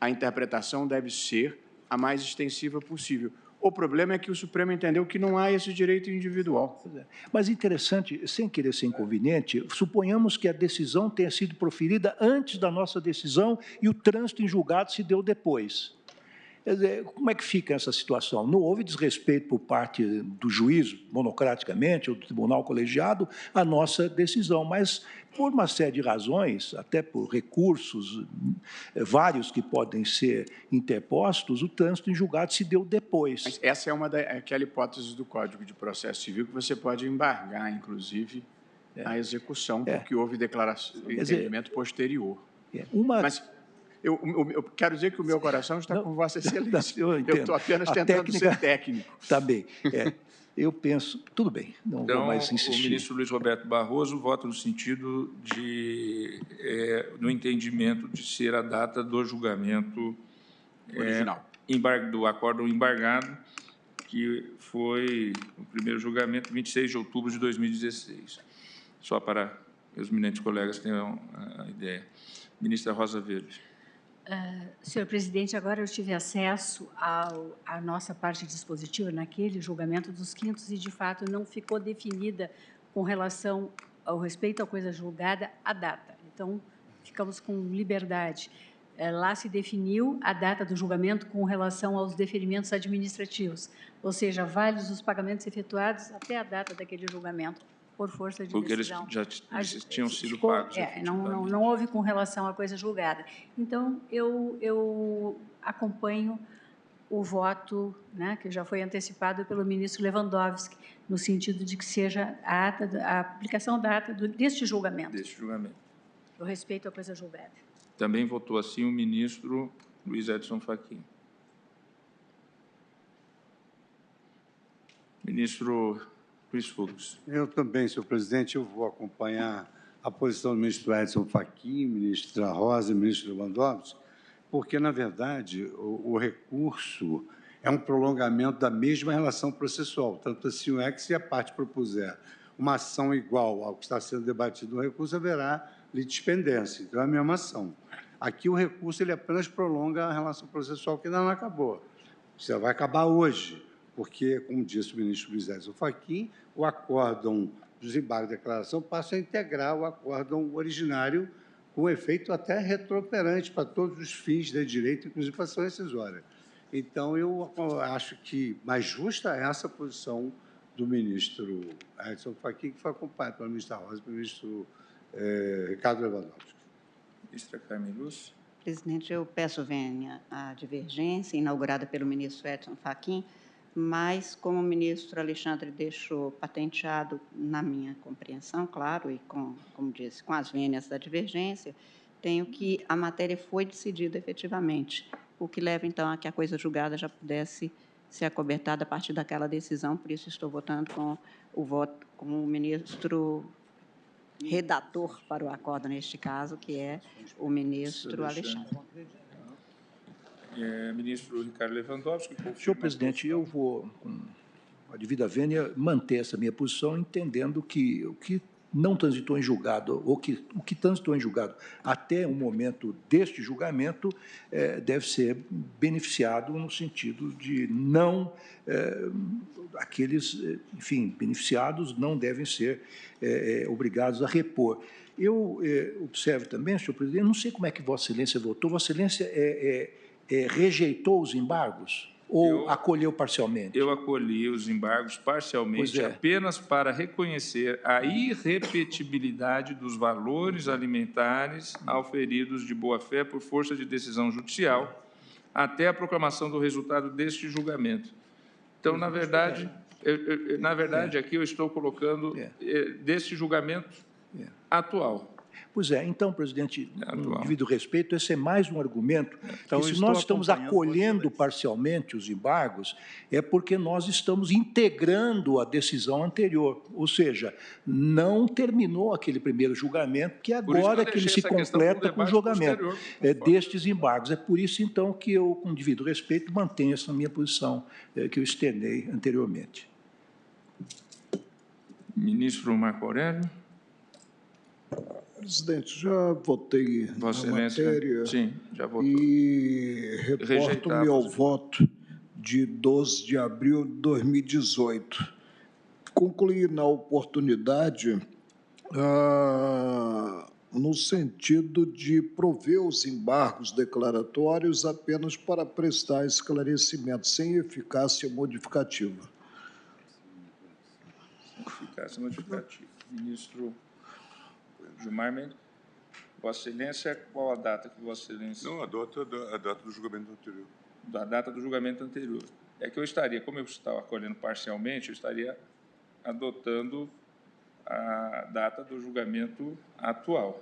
a interpretação deve ser a mais extensiva possível. O problema é que o Supremo entendeu que não há esse direito individual. Mas interessante, sem querer ser inconveniente, suponhamos que a decisão tenha sido proferida antes da nossa decisão e o trânsito em julgado se deu depois. Quer dizer, como é que fica essa situação? Não houve desrespeito por parte do juiz, monocraticamente, ou do tribunal colegiado, à nossa decisão, mas por uma série de razões, até por recursos vários que podem ser interpostos, o trânsito em julgado se deu depois. Mas essa é aquela hipótese do Código de Processo Civil que você pode embargar, inclusive, a execução, porque houve declaração, entendimento posterior. Mas eu quero dizer que o meu coração está com Vossa Excelência. Eu estou apenas tentando ser técnico. Está bem. Eu penso... Tudo bem, não vou mais insistir. O ministro Luiz Roberto Barroso vota no sentido do entendimento de ser a data do julgamento original, do acórdão embargado, que foi o primeiro julgamento, 26 de outubro de 2016. Só para que os eminentes colegas tenham a ideia. Ministra Rosa Weber. Senhor presidente, agora eu tive acesso à nossa parte dispositiva naquele julgamento dos quintos e, de fato, não ficou definida com relação ao respeito à coisa julgada a data. Então, ficamos com liberdade. Lá se definiu a data do julgamento com relação aos deferimentos administrativos, ou seja, válidos os pagamentos efetuados até a data daquele julgamento, por força de decisão. Porque eles já tinham sido pagos. Não houve com relação à coisa julgada. Então, eu acompanho o voto, né, que já foi antecipado pelo ministro Lewandowski, no sentido de que seja a aplicação da ata deste julgamento. Deste julgamento. Eu respeito a coisa julgada. Também votou assim o ministro Luiz Edson Fachin. Ministro Luiz Fux. Eu também, senhor presidente, eu vou acompanhar a posição do ministro Edson Fachin, ministra Rosa e ministro Lewandowski, porque, na verdade, o recurso é um prolongamento da mesma relação processual. Tanto assim, o ex, se a parte propuser uma ação igual ao que está sendo debatido no recurso, haverá litispendência. Então, é a mesma ação. Aqui, o recurso ele apenas prolonga a relação processual que ainda não acabou. Isso vai acabar hoje, porque, como disse o ministro Luiz Edson Fachin, o acórdão dos embargos de declaração passa a integrar o acórdão originário com efeito até retroperante para todos os fins de direito, inclusive para a ação rescisória. Então, eu acho que mais justa é essa posição do ministro Edson Fachin, que foi acompanhado pela ministra Rosa e pelo ministro Ricardo Lewandowski. Ministra Carmen Lúcia. Presidente, eu peço vênia à divergência inaugurada pelo ministro Edson Fachin, mas, como o ministro Alexandre deixou patenteado, na minha compreensão, claro, e, como disse, com as vênias da divergência, tenho que a matéria foi decidida efetivamente, o que leva, então, a que a coisa julgada já pudesse ser acobertada a partir daquela decisão, por isso estou votando com o voto com o ministro redator para o acordo, neste caso, que é o ministro Alexandre. Ministro Ricardo Lewandowski. Senhor presidente, eu vou, com a devida vênia, manter essa minha posição, entendendo que o que não transitou em julgado, ou que o que transitou em julgado até o momento deste julgamento, deve ser beneficiado no sentido de não... aqueles, enfim, beneficiados não devem ser obrigados a repor. Eu observo também, senhor presidente, não sei como é que Vossa Excelência votou. Vossa Excelência rejeitou os embargos ou acolheu parcialmente? Eu acolhi os embargos parcialmente apenas para reconhecer a irrepetibilidade dos valores alimentares auferidos de boa-fé por força de decisão judicial até a proclamação do resultado deste julgamento. Então, na verdade, aqui eu estou colocando deste julgamento atual. Pois é, então, presidente, com devido respeito, esse é mais um argumento que, se nós estamos acolhendo parcialmente os embargos, é porque nós estamos integrando a decisão anterior, ou seja, não terminou aquele primeiro julgamento, que agora é que ele se completa com o julgamento destes embargos. É por isso, então, que eu, com devido respeito, mantenho essa minha posição que eu externei anteriormente. Ministro Marco Aurélio. Presidente, já votei Vossa na Excelência, matéria. sim, já votou. E reporto-me ao voto de 12 de abril de 2018. Concluí na oportunidade no sentido de prover os embargos declaratórios apenas para prestar esclarecimento, sem eficácia modificativa. Eficácia modificativa. Ministro Gilmar Mendes. Vossa Excelência, qual a data que Vossa Excelência... Não, a data do julgamento anterior. Da data do julgamento anterior. É que eu estaria, como eu estava acolhendo parcialmente, eu estaria adotando a data do julgamento atual.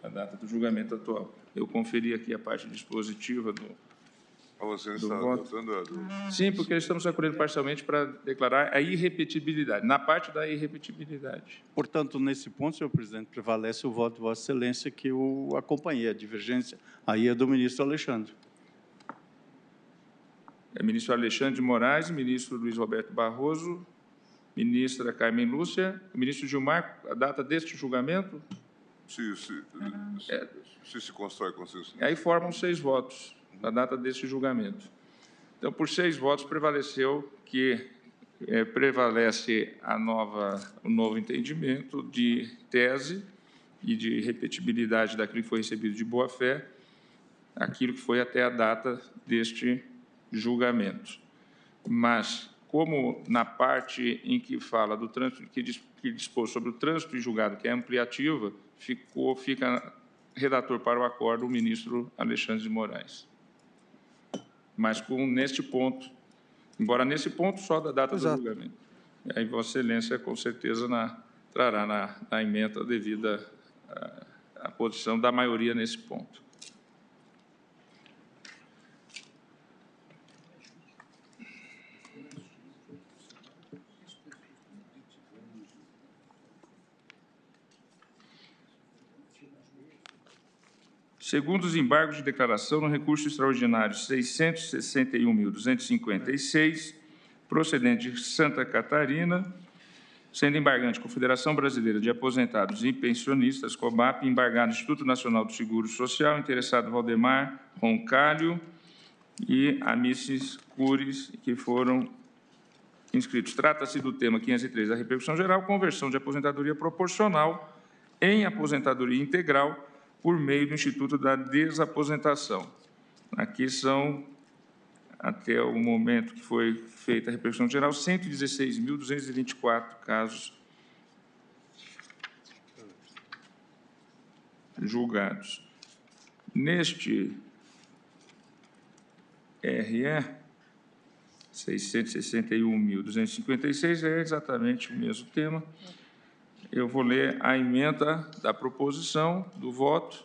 A data do julgamento atual. Eu conferi aqui a parte dispositiva do Você está adotando a... Sim, porque estamos acolhendo parcialmente para declarar a irrepetibilidade, na parte da irrepetibilidade. Portanto, nesse ponto, senhor presidente, prevalece o voto de Vossa Excelência, que eu acompanhei. A divergência aí é do ministro Alexandre. Ministro Alexandre de Moraes, ministro Luiz Roberto Barroso, ministra Carmen Lúcia, ministro Gilmar, a data deste julgamento? Se constrói consenso. Aí formam 6 votos, a data deste julgamento. Então, por 6 votos, prevaleceu que prevalece o novo entendimento de tese e de repetibilidade daquilo que foi recebido de boa-fé, aquilo que foi até a data deste julgamento. Mas, como na parte em que fala do trânsito, que dispôs sobre o trânsito em julgado, que é ampliativa, fica redator para o acordo o ministro Alexandre de Moraes. Mas neste ponto, embora nesse ponto só da data do julgamento. E aí Vossa Excelência, com certeza, trará na emenda devida à posição da maioria nesse ponto. Segundo os embargos de declaração no recurso extraordinário 661.256, procedente de Santa Catarina, sendo embargante Confederação Brasileira de Aposentados e Pensionistas, COBAP, embargado Instituto Nacional do Seguro Social, interessado Valdemar Roncalho e Amices Cures, que foram inscritos. Trata-se do tema 503 da repercussão geral, conversão de aposentadoria proporcional em aposentadoria integral, por meio do Instituto da Desaposentação. Aqui são, até o momento que foi feita a repercussão geral, 116.224 casos julgados. Neste RE, 661.256 é exatamente o mesmo tema. Eu vou ler a emenda da proposição do voto.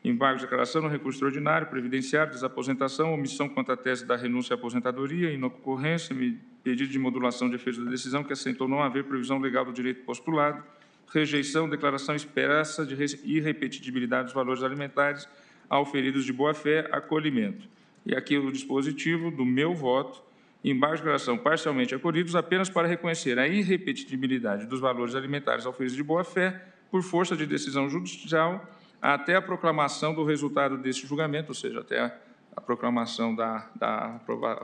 Embargo de declaração no recurso extraordinário, previdenciário, desaposentação, omissão quanto à tese da renúncia à aposentadoria, inocorrência, pedido de modulação de efeitos da decisão que assentou não haver previsão legal do direito postulado, rejeição, declaração expressa de irrepetibilidade dos valores alimentares auferidos de boa-fé, acolhimento. E aqui o dispositivo do meu voto. Embargos de declaração parcialmente acolhidos apenas para reconhecer a irrepetibilidade dos valores alimentares auferidos de boa-fé por força de decisão judicial até a proclamação do resultado deste julgamento, ou seja, até a proclamação a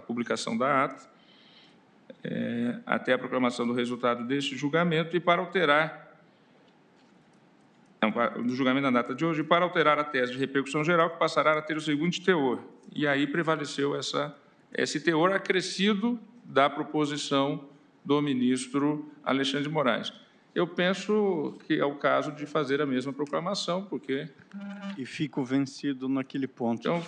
publicação da ata, até a proclamação do resultado deste julgamento e para alterar, do julgamento da data de hoje, para alterar a tese de repercussão geral, que passará a ter o seguinte teor. E aí prevaleceu esse teor acrescido da proposição do ministro Alexandre de Moraes. Eu penso que é o caso de fazer a mesma proclamação, porque... E fico vencido naquele ponto. Então,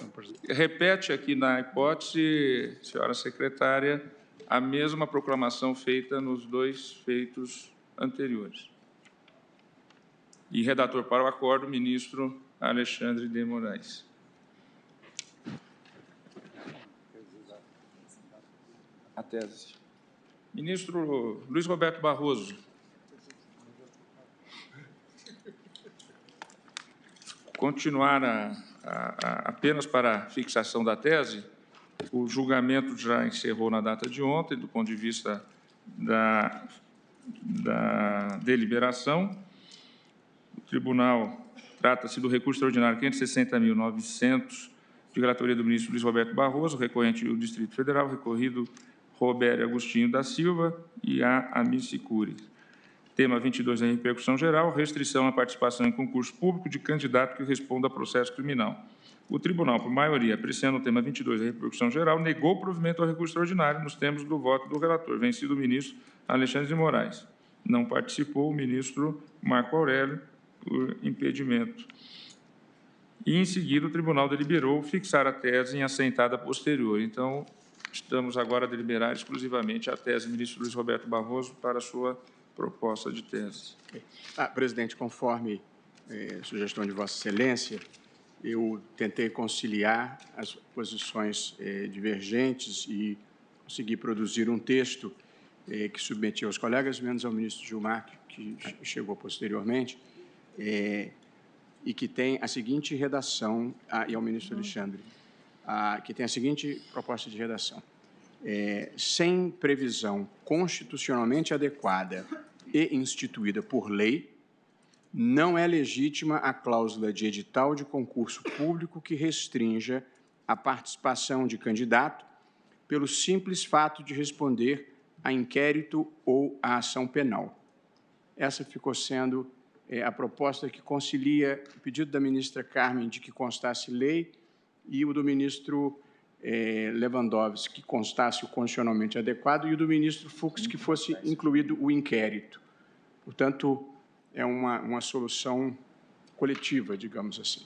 repete aqui na hipótese, senhora secretária, a mesma proclamação feita nos 2 feitos anteriores. E redator para o acordo, o ministro Alexandre de Moraes. A tese. Ministro Luiz Roberto Barroso. Continuar apenas para a fixação da tese, o julgamento já encerrou na data de ontem, do ponto de vista da deliberação. O tribunal trata-se do recurso extraordinário 560.900, de relatoria do ministro Luiz Roberto Barroso, recorrente do Distrito Federal, recorrido Robério Agostinho da Silva e a Amici Cury. Tema 22 em repercussão geral, restrição à participação em concurso público de candidato que responda a processo criminal. O tribunal, por maioria, apreciando o tema 22 em repercussão geral, negou o provimento ao recurso extraordinário nos termos do voto do relator, vencido o ministro Alexandre de Moraes. Não participou o ministro Marco Aurélio por impedimento. E, em seguida, o tribunal deliberou fixar a tese em assentada posterior. Então, estamos agora a deliberar exclusivamente a tese do ministro Luiz Roberto Barroso para a sua proposta de tese. Presidente, conforme sugestão de Vossa Excelência, eu tentei conciliar as posições divergentes e consegui produzir um texto que submeti aos colegas, menos ao ministro Gilmar, que chegou posteriormente, e que tem a seguinte redação, e ao ministro Alexandre, que tem a seguinte proposta de redação. Sem previsão constitucionalmente adequada e instituída por lei, não é legítima a cláusula de edital de concurso público que restrinja a participação de candidato pelo simples fato de responder a inquérito ou a ação penal. Essa ficou sendo a proposta que concilia o pedido da ministra Carmen de que constasse lei e o do ministro Lewandowski, que constasse o constitucionalmente adequado, e o do ministro Fux, que fosse incluído o inquérito. Portanto, é uma solução coletiva, digamos assim.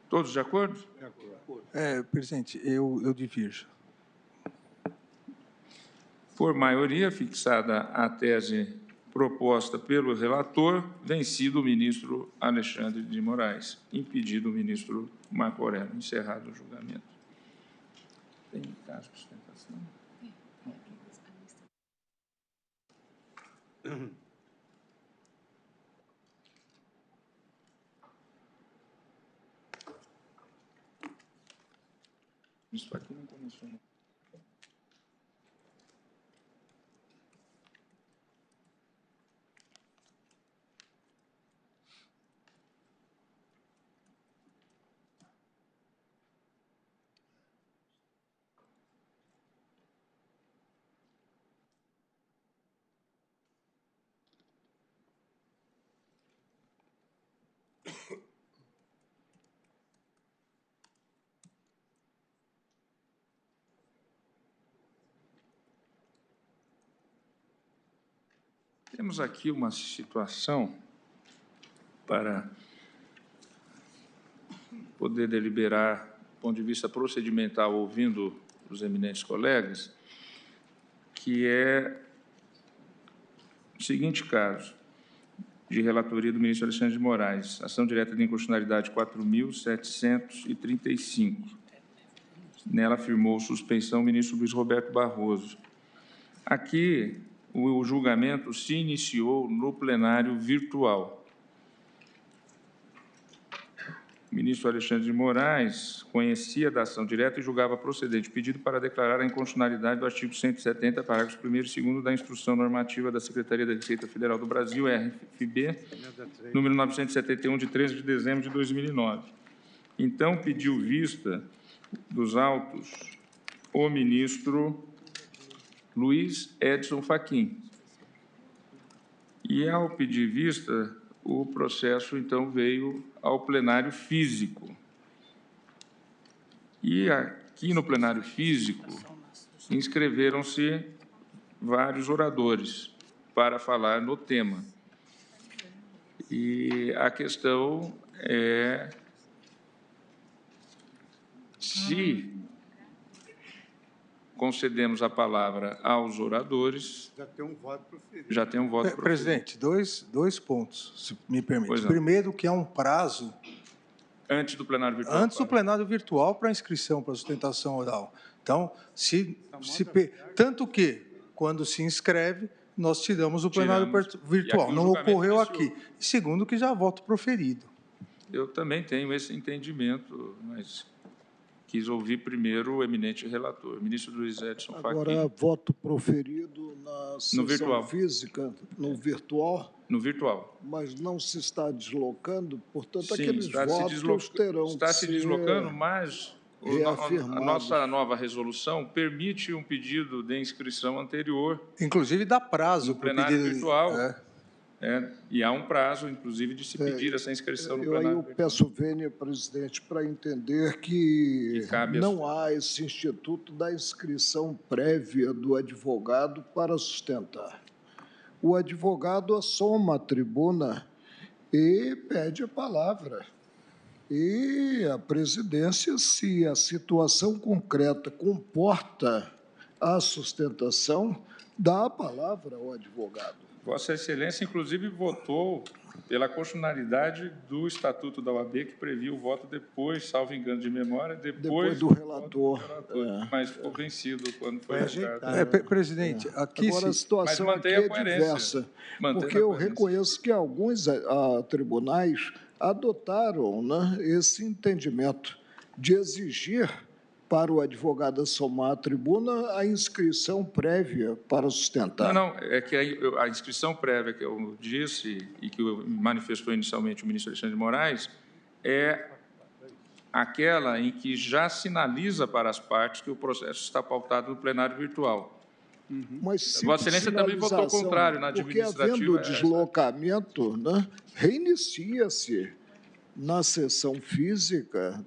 Todos de acordo? De acordo. Presidente, eu divirjo. Por maioria, fixada a tese proposta pelo relator, vencido o ministro Alexandre de Moraes, impedido o ministro Marco Aurélio, encerrado o julgamento. Tem caso de sustentação? Isso aqui não começou. Temos aqui uma situação para poder deliberar, do ponto de vista procedimental, ouvindo os eminentes colegas, que é o seguinte caso, de relatoria do ministro Alexandre de Moraes, ação direta de inconstitucionalidade 4.735. Nela afirmou suspensão o ministro Luiz Roberto Barroso. Aqui, o julgamento se iniciou no plenário virtual. O ministro Alexandre de Moraes conhecia da ação direta e julgava procedente o pedido para declarar a inconstitucionalidade do artigo 170, parágrafos 1º e 2º da Instrução Normativa da Secretaria da Receita Federal do Brasil, RFB, número 971, de 13 de dezembro de 2009. Então, pediu vista dos autos o ministro Luiz Edson Fachin. E, ao pedir vista, o processo, então, veio ao plenário físico. E aqui no plenário físico, inscreveram-se vários oradores para falar no tema. E a questão é se concedemos a palavra aos oradores. Já tem um voto proferido. Já tem um voto proferido. Presidente, dois pontos, se me permite. Pois não. Primeiro, que há um prazo Antes do plenário virtual. antes do plenário virtual para inscrição para sustentação oral. Então, tanto que, quando se inscreve, nós tiramos o plenário virtual. Não ocorreu aqui. E segundo, que já há voto proferido. Eu também tenho esse entendimento, mas quis ouvir primeiro o eminente relator, o ministro Luiz Edson Fachin. Agora, voto proferido na sessão virtual. física, no virtual, No virtual. mas não se está deslocando, portanto, Sim, aqueles votos terão está que se ser deslocando, mas a reafirmados. nossa nova resolução permite um pedido de inscrição anterior Inclusive, dá prazo no para o plenário pedido. virtual. E há um prazo, inclusive, de se pedir essa inscrição no plenário. Eu peço vênia, presidente, para entender que não há esse instituto da inscrição prévia do advogado para sustentar. O advogado assoma a tribuna e pede a palavra. E a presidência, se a situação concreta comporta a sustentação, dá a palavra ao advogado. Vossa Excelência, inclusive, votou pela constitucionalidade do Estatuto da OAB, que previa o voto depois, salvo engano de memória, depois do relator. Mas ficou vencido quando foi rejeitado. Presidente, aqui... Agora, a situação aqui é diversa, porque eu reconheço que alguns tribunais adotaram esse entendimento de exigir para o advogado assomar a tribuna a inscrição prévia para sustentar. Não, é que a inscrição prévia que eu disse e que manifestou inicialmente o ministro Alexandre de Moraes é aquela em que já sinaliza para as partes que o processo está pautado no plenário virtual. Mas Vossa Excelência também votou ao contrário na administrativa. Porque, havendo deslocamento, reinicia-se na sessão física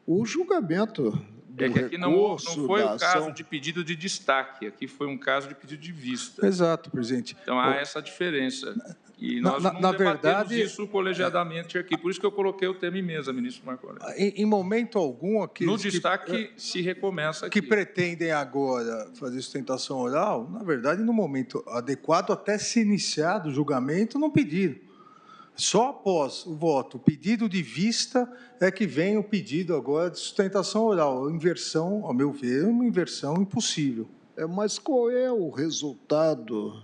o julgamento do É que aqui não foi o caso ação. de pedido de destaque, aqui foi um caso de pedido de vista. Exato, presidente. Então, há essa diferença. E nós não debatemos verdade, isso colegiadamente aqui. Por isso que eu coloquei o tema em mesa, ministro Marco Aurélio. Em momento algum, aqueles no destaque se recomeça que aqui. pretendem agora fazer sustentação oral, na verdade, no momento adequado, até se iniciar o julgamento, não pediram. Só após o voto, o pedido de vista, é que vem o pedido agora de sustentação oral. Inversão, ao meu ver, é uma inversão impossível. Mas qual é o resultado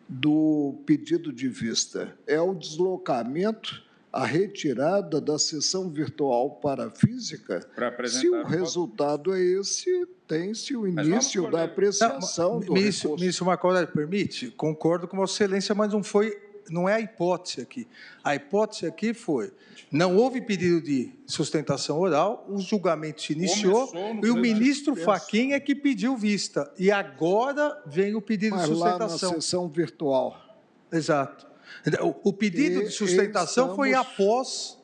do pedido de vista? É o deslocamento, a retirada da sessão virtual para a física? Se o resultado é esse, tem-se o início da apreciação do recurso. Ministro Marco Aurélio, permite? Concordo com Vossa Excelência, mas não é a hipótese aqui. A hipótese aqui foi, não houve pedido de sustentação oral, o julgamento se iniciou e o ministro Fachin é que pediu vista. E agora vem o pedido de sustentação. Lá na sessão virtual. Exato. O pedido de sustentação foi após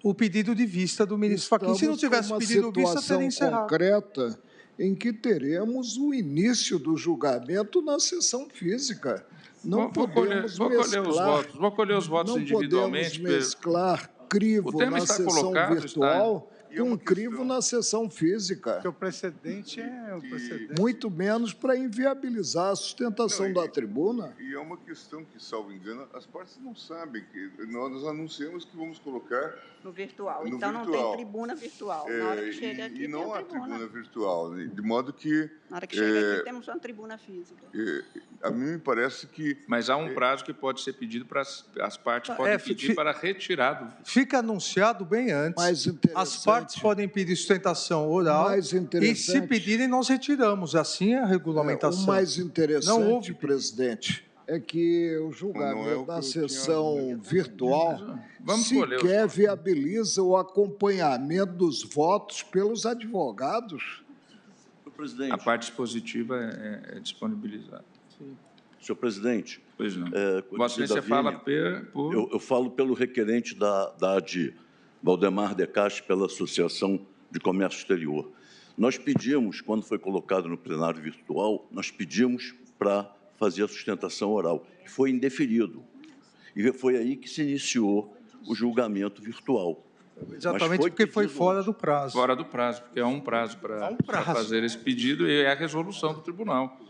o pedido de vista do ministro Fachin. Se não tivesse pedido vista, teria encerrado. Concreta em que teremos o início do julgamento na sessão física. Não podemos mesclar. Vou colher os votos individualmente. Não podemos mesclar crivo na sessão virtual com crivo na sessão física. Porque o precedente é o precedente. Muito menos para inviabilizar a sustentação da tribuna. E é uma questão que, salvo engano, as partes não sabem que nós anunciamos que vamos colocar no virtual. No então virtual. Não tem tribuna virtual. Na hora que chega aqui, e não há tribuna virtual, de modo que... Na hora que chega aqui, temos uma tribuna física. A mim me parece que... Mas há um prazo que pode ser pedido para as partes podem pedir para retirado. Fica anunciado bem antes. Mais interessante. As partes podem pedir sustentação oral e, se pedirem, nós retiramos. Assim é a regulamentação. O mais interessante, presidente, é que o julgamento da sessão virtual sequer viabiliza o acompanhamento dos votos pelos advogados. Presidente. A parte expositiva é disponibilizada. Sim. Senhor presidente. Pois não. Vossa Excelência fala por... Eu falo pelo requerente da ADI, Valdemar De Castro, pela Associação de Comércio Exterior. Nós pedimos, quando foi colocado no plenário virtual, nós pedimos para fazer a sustentação oral, que foi indeferido. E foi aí que se iniciou o julgamento virtual. Exatamente porque foi fora do prazo. Fora do prazo, porque há um prazo para fazer esse pedido e é a resolução do tribunal.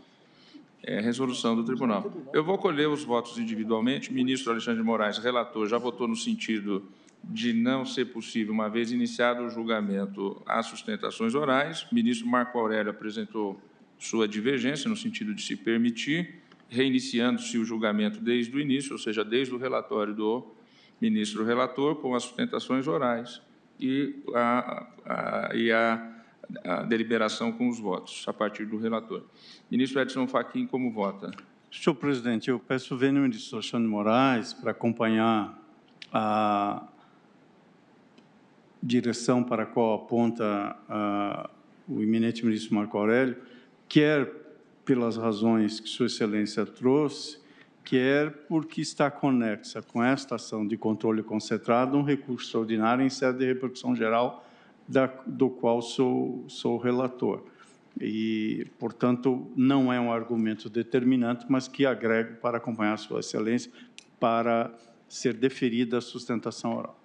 É a resolução do tribunal. Eu vou colher os votos individualmente. O ministro Alexandre de Moraes, relator, já votou no sentido de não ser possível, uma vez iniciado o julgamento, as sustentações orais. O ministro Marco Aurélio apresentou sua divergência, no sentido de se permitir, reiniciando-se o julgamento desde o início, ou seja, desde o relatório do ministro relator, com as sustentações orais e a deliberação com os votos, a partir do relator. Ministro Edson Fachin, como vota? Senhor presidente, eu peço vênia ao ministro Alexandre de Moraes para acompanhar a direção para a qual aponta o eminente ministro Marco Aurélio, quer pelas razões que Sua Excelência trouxe, quer porque está conexa com esta ação de controle concentrado um recurso extraordinário em sede de repercussão geral, do qual sou relator. E, portanto, não é um argumento determinante, mas que agrego para acompanhar Sua Excelência para ser deferida a sustentação oral.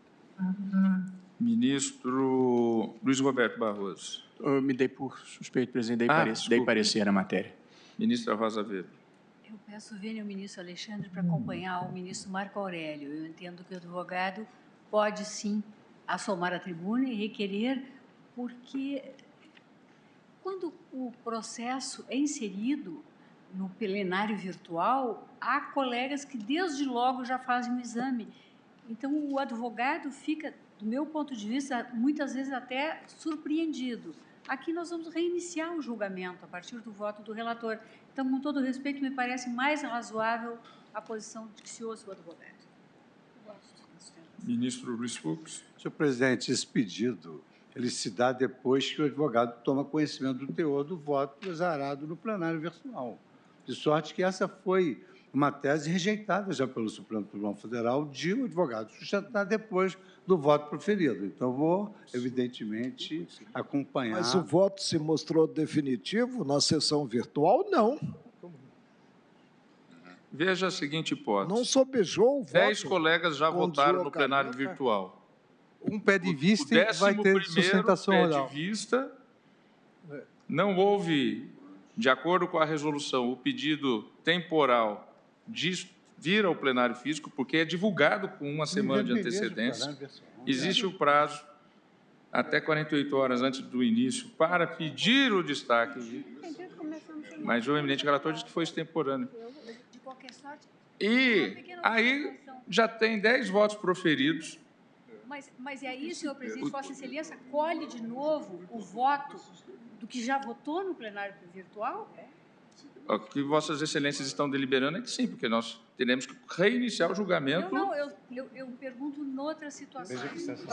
Ministro Luiz Roberto Barroso. Eu me dei por suspeito, presidente, dei parecer na matéria. Ministra Rosa Weber. Eu peço vênia ao ministro Alexandre para acompanhar o ministro Marco Aurélio. Eu entendo que o advogado pode, sim, assomar a tribuna e requerer, porque quando o processo é inserido no plenário virtual, há colegas que desde logo já fazem o exame. Então, o advogado fica, do meu ponto de vista, muitas vezes até surpreendido. Aqui nós vamos reiniciar o julgamento a partir do voto do relator. Então, com todo respeito, me parece mais razoável a posição de que se ouça o advogado. Ministro Luiz Fux. Senhor presidente, esse pedido ele se dá depois que o advogado toma conhecimento do teor do voto exarado no plenário virtual. De sorte que essa foi uma tese rejeitada já pelo Supremo Tribunal Federal de o advogado sustentar depois do voto proferido. Então, vou, evidentemente, acompanhar... Mas o voto se mostrou definitivo na sessão virtual? Não. Veja a seguinte hipótese. Não sobejou o voto. 10 colegas já votaram no plenário virtual. Um pé de vista e vai ter sustentação oral. Pé de vista, não houve, de acordo com a resolução, o pedido temporal de vir ao plenário físico, porque é divulgado com uma semana de antecedência. Existe o prazo, até 48 horas antes do início, para pedir o destaque. Mas o eminente relator disse que foi extemporâneo. E aí já tem 10 votos proferidos. Mas é isso, senhor presidente, Vossa Excelência colhe de novo o voto do que já votou no plenário virtual? O que Vossas Excelências estão deliberando é que sim, porque nós teremos que reiniciar o julgamento. Eu pergunto noutra situação.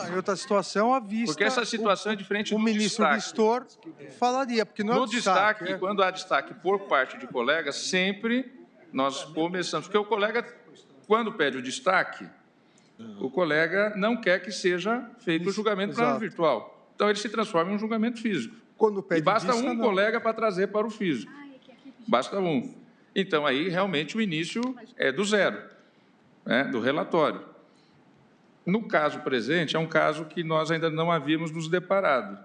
Em outra situação, à vista... Porque essa situação é diferente do ministro Vistor falaria, porque não é no destaque, quando há destaque por parte de colegas, sempre nós começamos. Porque o colega, quando pede o destaque, o colega não quer que seja feito o julgamento plenário virtual. Então, ele se transforma em um julgamento físico. Quando pede e basta vista, um colega para trazer para o físico. Basta um. Então, aí, realmente, o início é do zero, né, do relatório. No caso presente, é um caso que nós ainda não havíamos nos deparado,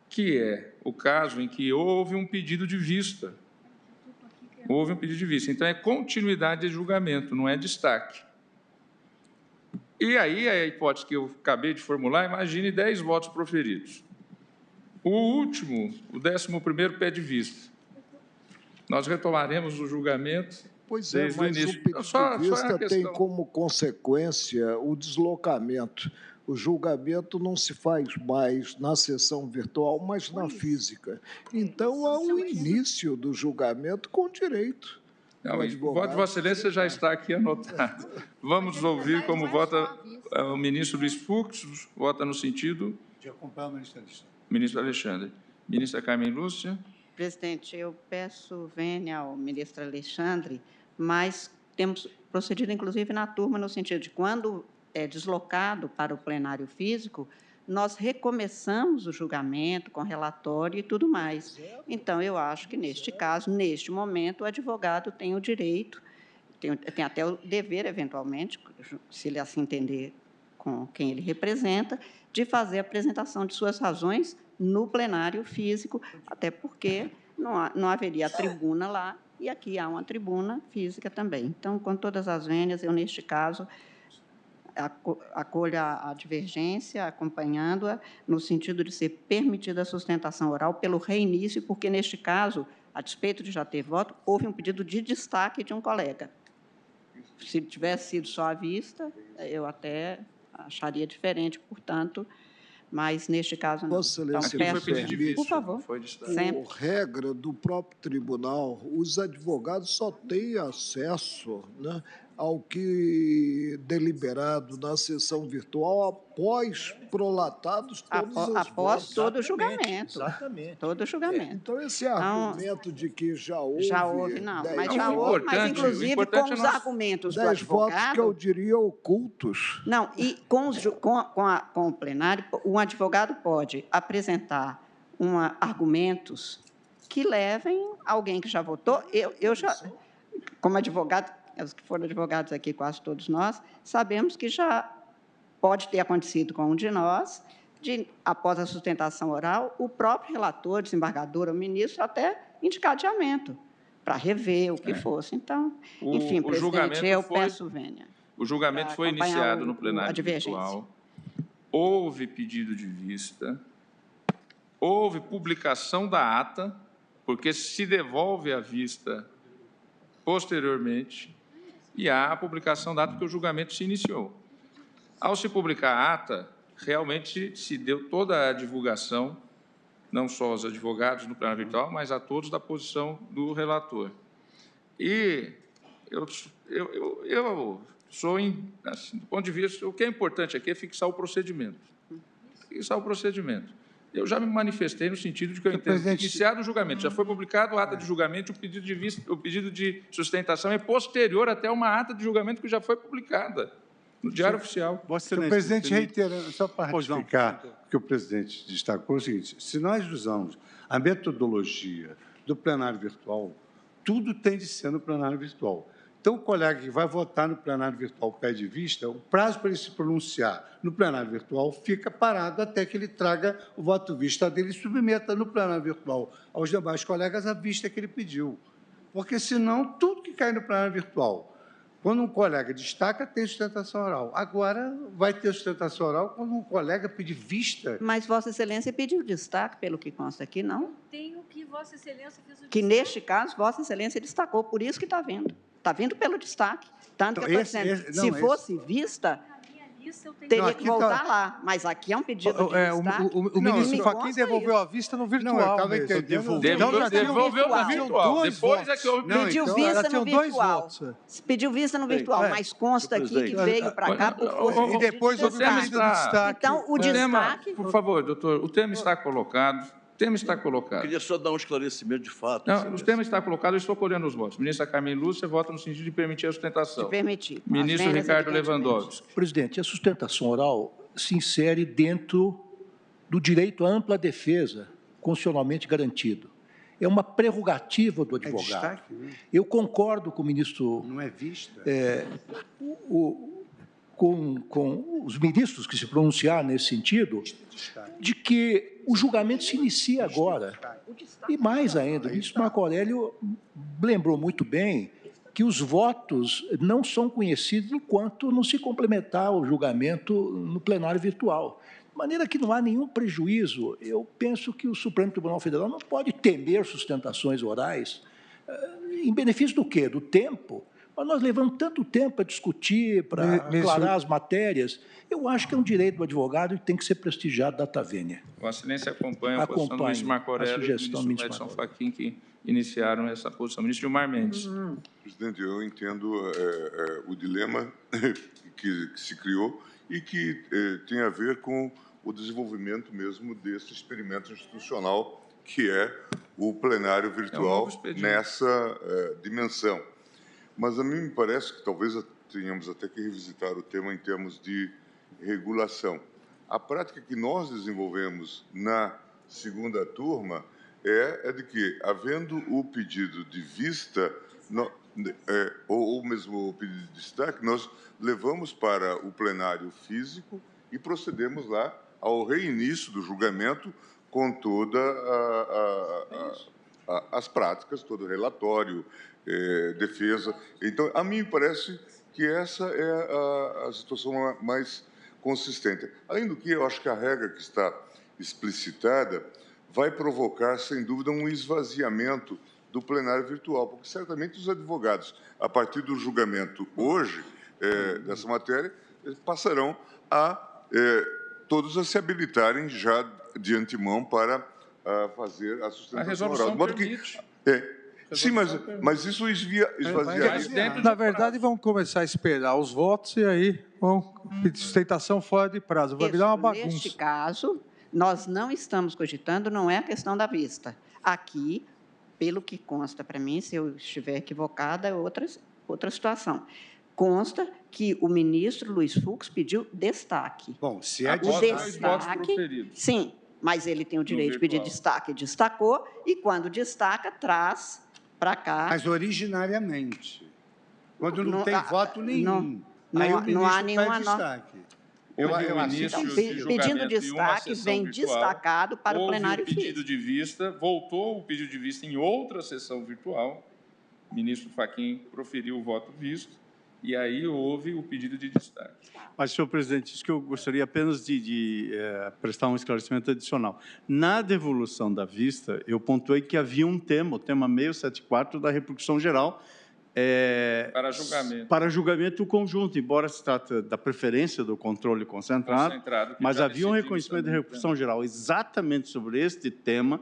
que é o caso em que houve um pedido de vista. Houve um pedido de vista. Então, é continuidade de julgamento, não é destaque. E aí, a hipótese que eu acabei de formular, imagine 10 votos proferidos. O último, o 11º, pede vista. Nós retomaremos o julgamento desde o início. O pedido de vista tem como consequência o deslocamento. O julgamento não se faz mais na sessão virtual, mas na física. Então, há o início do julgamento com direito. Não, o voto de Vossa Excelência já está aqui anotado. Vamos ouvir como vota o ministro Luiz Fux, vota no sentido... De acompanhar o ministro Alexandre. Ministro Alexandre. Ministra Carmen Lúcia. Presidente, eu peço vênia ao ministro Alexandre, mas temos procedido, inclusive, na turma, no sentido de quando é deslocado para o plenário físico, nós recomeçamos o julgamento com relatório e tudo mais. Então, eu acho que, neste caso, neste momento, o advogado tem o direito, tem até o dever, eventualmente, se ele assim entender com quem ele representa, de fazer a apresentação de suas razões no plenário físico, até porque não haveria a tribuna lá, e aqui há uma tribuna física também. Então, com todas as vênias, eu, neste caso, acolho a divergência, acompanhando-a, no sentido de ser permitida a sustentação oral pelo reinício, porque, neste caso, a despeito de já ter voto, houve um pedido de destaque de um colega. Se tivesse sido só à vista, eu até acharia diferente, portanto, mas, neste caso, não. Vossa Excelência, então, peço, por favor, por regra do próprio tribunal, os advogados só têm acesso, né, ao que deliberado na sessão virtual após prolatados todos os após votos. todo o julgamento. Exatamente. Todo o julgamento. Então, esse argumento de que já houve... Já houve, não. Mas já houve, mas, inclusive, com os argumentos do 10 votos advogado... que eu diria ocultos. Não, e com o plenário, um advogado pode apresentar argumentos que levem alguém que já votou. Eu já, como advogado, os que foram advogados aqui, quase todos nós, sabemos que já pode ter acontecido com um de nós, após a sustentação oral, o próprio relator, desembargador ou ministro, até indicar adiamento, para rever o que fosse. Então, enfim, presidente, eu peço vênia. O julgamento foi iniciado no plenário virtual, houve pedido de vista, houve publicação da ata, porque se devolve a vista posteriormente, e há a publicação da ata porque o julgamento se iniciou. Ao se publicar a ata, realmente se deu toda a divulgação, não só aos advogados no plenário virtual, mas a todos da posição do relator. E eu sou, assim, do ponto de vista, o que é importante aqui é fixar o procedimento. Fixar o procedimento. Eu já me manifestei no sentido de que eu entendo que, iniciado o julgamento, já foi publicado a ata de julgamento, o pedido de sustentação é posterior até uma ata de julgamento que já foi publicada no Diário Oficial. Senhor presidente, reiterando, só para ratificar o que o presidente destacou, é o seguinte: se nós usamos a metodologia do plenário virtual, tudo tem de ser no plenário virtual. Então, o colega que vai votar no plenário virtual pede vista, o prazo para ele se pronunciar no plenário virtual fica parado até que ele traga o voto vista dele e submeta no plenário virtual aos demais colegas a vista que ele pediu. Porque, senão, tudo que cai no plenário virtual, quando um colega destaca, tem sustentação oral. Agora, vai ter sustentação oral quando um colega pedir vista. Mas Vossa Excelência pediu destaque, pelo que consta aqui, não? Tem o que Vossa Excelência fez o destaque. Que, neste caso, Vossa Excelência destacou, por isso que está vindo. Está vindo pelo destaque. Tanto que eu estou dizendo, se fosse vista, teria que voltar lá. Mas aqui é um pedido de destaque. O ministro Fachin devolveu a vista no virtual. Não, eu estava entendendo. Devolveu no virtual. Depois é que eu pediu vista no virtual. Pediu vista no virtual, mas consta aqui que veio para cá por força e depois houve o pedido de destaque. Então, o destaque... Por favor, doutor, o tema está colocado. O tema está colocado. Queria só dar um esclarecimento de fato. Não, o tema está colocado, eu estou colhendo os votos. Ministra Carmen Lúcia vota no sentido de permitir a sustentação. De permitir. Ministro Ricardo Lewandowski. Presidente, a sustentação oral se insere dentro do direito à ampla defesa constitucionalmente garantido. É uma prerrogativa do advogado. Destaque, né? Eu concordo com o ministro... Não é vista? Com os ministros que se pronunciaram nesse sentido, de que o julgamento se inicia agora. E mais ainda, o ministro Marco Aurélio lembrou muito bem que os votos não são conhecidos enquanto não se complementar o julgamento no plenário virtual. De maneira que não há nenhum prejuízo. Eu penso que o Supremo Tribunal Federal não pode temer sustentações orais em benefício do quê? Do tempo. Mas nós levamos tanto tempo a discutir, para aclarar as matérias. Eu acho que é um direito do advogado e tem que ser prestigiado data vênia. Vossa Excelência acompanha a posição do ministro Marco Aurélio e do ministro Edson Fachin, que iniciaram essa posição. Ministro Gilmar Mendes. Presidente, eu entendo o dilema que se criou e que tem a ver com o desenvolvimento mesmo desse experimento institucional que é o plenário virtual nessa dimensão. Mas a mim me parece que talvez tenhamos até que revisitar o tema em termos de regulação. A prática que nós desenvolvemos na segunda turma é de que, havendo o pedido de vista, ou mesmo o pedido de destaque, nós levamos para o plenário físico e procedemos lá ao reinício do julgamento com toda as práticas, todo o relatório, defesa. Então, a mim parece que essa é a situação mais consistente. Além do que, eu acho que a regra que está explicitada vai provocar, sem dúvida, um esvaziamento do plenário virtual, porque certamente os advogados, a partir do julgamento hoje dessa matéria, passarão a todos a se habilitarem já de antemão para fazer a sustentação oral. De modo que, sim, mas isso esvazia. Na verdade, vamos começar a esperar os votos e aí vão pedir sustentação fora de prazo. Vai virar uma bagunça. Neste caso, nós não estamos cogitando, não é a questão da vista. Aqui, pelo que consta para mim, se eu estiver equivocada, é outra situação. Consta que o ministro Luiz Fux pediu destaque. Bom, se é o destaque, sim, mas ele tem o direito de pedir destaque, destacou, e quando destaca, traz para cá. Mas originariamente, quando não tem voto nenhum, não há nenhuma destaque. Pedindo destaque, vem destacado para o plenário físico. Houve o pedido de vista, voltou o pedido de vista em outra sessão virtual, o ministro Fachin proferiu o voto visto, e aí houve o pedido de destaque. Mas, senhor presidente, isso que eu gostaria apenas de prestar um esclarecimento adicional. Na devolução da vista, eu pontuei que havia um tema, o tema 674 da repercussão geral, para julgamento conjunto, embora se trate da preferência do controle concentrado, mas havia um reconhecimento de repercussão geral exatamente sobre este tema,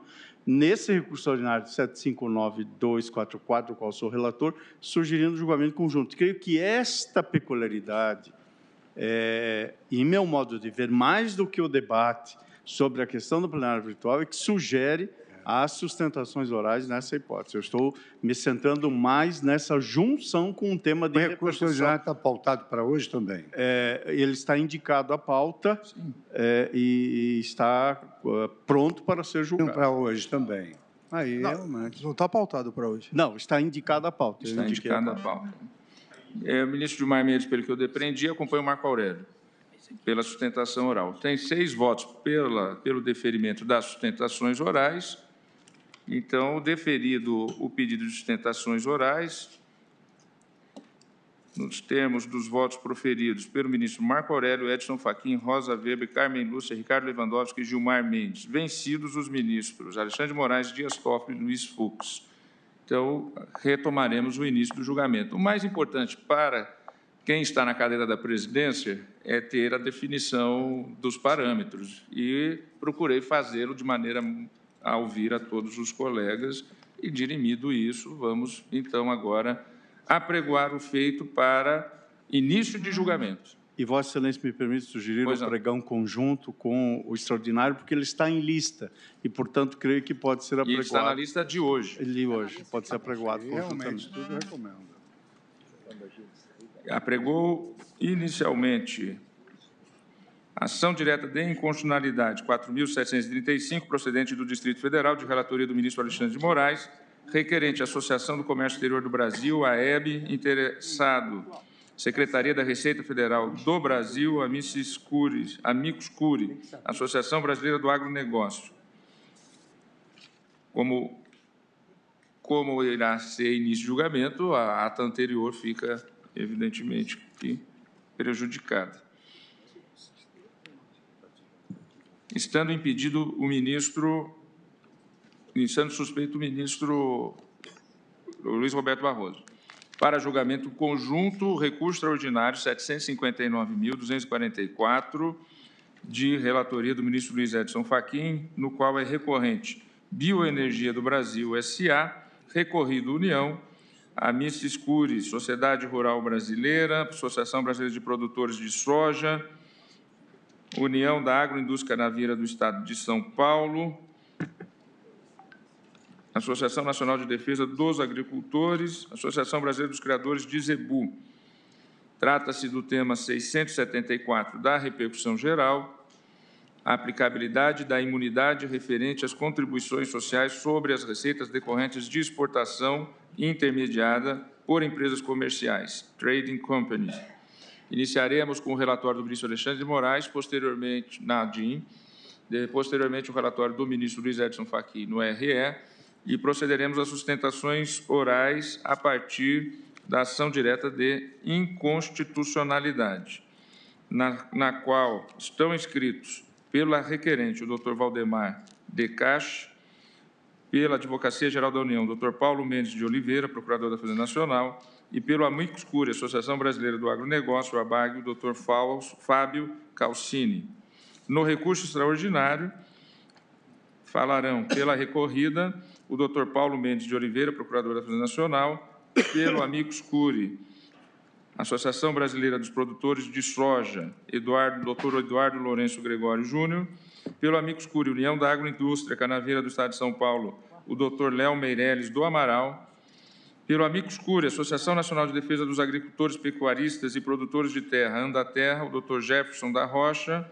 nesse recurso ordinário 759-244, do qual sou relator, sugerindo julgamento conjunto. Creio que esta peculiaridade, em meu modo de ver, mais do que o debate sobre a questão do plenário virtual, é que sugere as sustentações orais nessa hipótese. Eu estou me centrando mais nessa junção com o tema de recurso já está pautado para hoje também? Ele está indicado à pauta e está pronto para ser julgado. Para hoje também. Aí, não está pautado para hoje. Não, está indicado à pauta. Está indicado à pauta. O ministro Gilmar Mendes, pelo que eu depreendi, acompanha o Marco Aurélio pela sustentação oral. Tem 6 votos pelo deferimento das sustentações orais. Então, deferido o pedido de sustentações orais, nos termos dos votos proferidos pelo ministro Marco Aurélio, Edson Fachin, Rosa Weber, Carmen Lúcia, Ricardo Lewandowski e Gilmar Mendes, vencidos os ministros Alexandre de Moraes, Dias Toffoli e Luiz Fux. Então, retomaremos o início do julgamento. O mais importante para quem está na cadeira da presidência é ter a definição dos parâmetros e procurei fazê-lo de maneira a ouvir a todos os colegas e, dirimido isso, vamos, então, agora apregoar o feito para início de julgamento. E Vossa Excelência me permite sugerir o pregão conjunto com o extraordinário, porque ele está em lista e, portanto, creio que pode ser apregoado. E está na lista de hoje. De hoje, pode ser apregoado conjuntamente. Realmente, tudo eu recomendo. Apregou inicialmente ação direta de inconstitucionalidade 4.735, procedente do Distrito Federal, de relatoria do ministro Alexandre de Moraes, requerente à Associação do Comércio Exterior do Brasil, AEB, interessado, Secretaria da Receita Federal do Brasil, Amicus Curi, Associação Brasileira do Agronegócio. Como irá ser início de julgamento, a ata anterior fica, evidentemente, prejudicada. Estando impedido o ministro, estando suspeito o ministro Luiz Roberto Barroso. Para julgamento conjunto, recurso extraordinário 759.244, de relatoria do ministro Luiz Edson Fachin, no qual é recorrente Bioenergia do Brasil S.A., recorrido União, Amicus Curi, Sociedade Rural Brasileira, Associação Brasileira de Produtores de Soja, União da Agroindústria Canavieira do Estado de São Paulo, Associação Nacional de Defesa dos Agricultores, Associação Brasileira dos Criadores de Zebu. Trata-se do tema 674 da repercussão geral, a aplicabilidade da imunidade referente às contribuições sociais sobre as receitas decorrentes de exportação intermediada por empresas comerciais, trading companies. Iniciaremos com o relatório do ministro Alexandre de Moraes, posteriormente, na ADIM, posteriormente o relatório do ministro Luiz Edson Fachin no RE, e procederemos às sustentações orais a partir da ação direta de inconstitucionalidade, na qual estão inscritos pela requerente, o Dr. Valdemar de Cache, pela Advocacia Geral da União, o Dr. Paulo Mendes de Oliveira, Procurador da Fazenda Nacional, e pelo Amicus Curiae, Associação Brasileira do Agronegócio, o ABAG, o Dr. Fábio Calcini. No recurso extraordinário, falarão pela recorrida o Dr. Paulo Mendes de Oliveira, Procurador da Fazenda Nacional, pelo Amicus Curiae, Associação Brasileira dos Produtores de Soja, Dr. Eduardo Lourenço Gregório Júnior, pelo Amicus Curiae, União da Agroindústria Canavieira do Estado de São Paulo, o Dr. Léo Meirelles do Amaral, pelo Amicus Curiae, Associação Nacional de Defesa dos Agricultores, Pecuaristas e Produtores de Terra, Andaterra, o Dr. Jefferson da Rocha,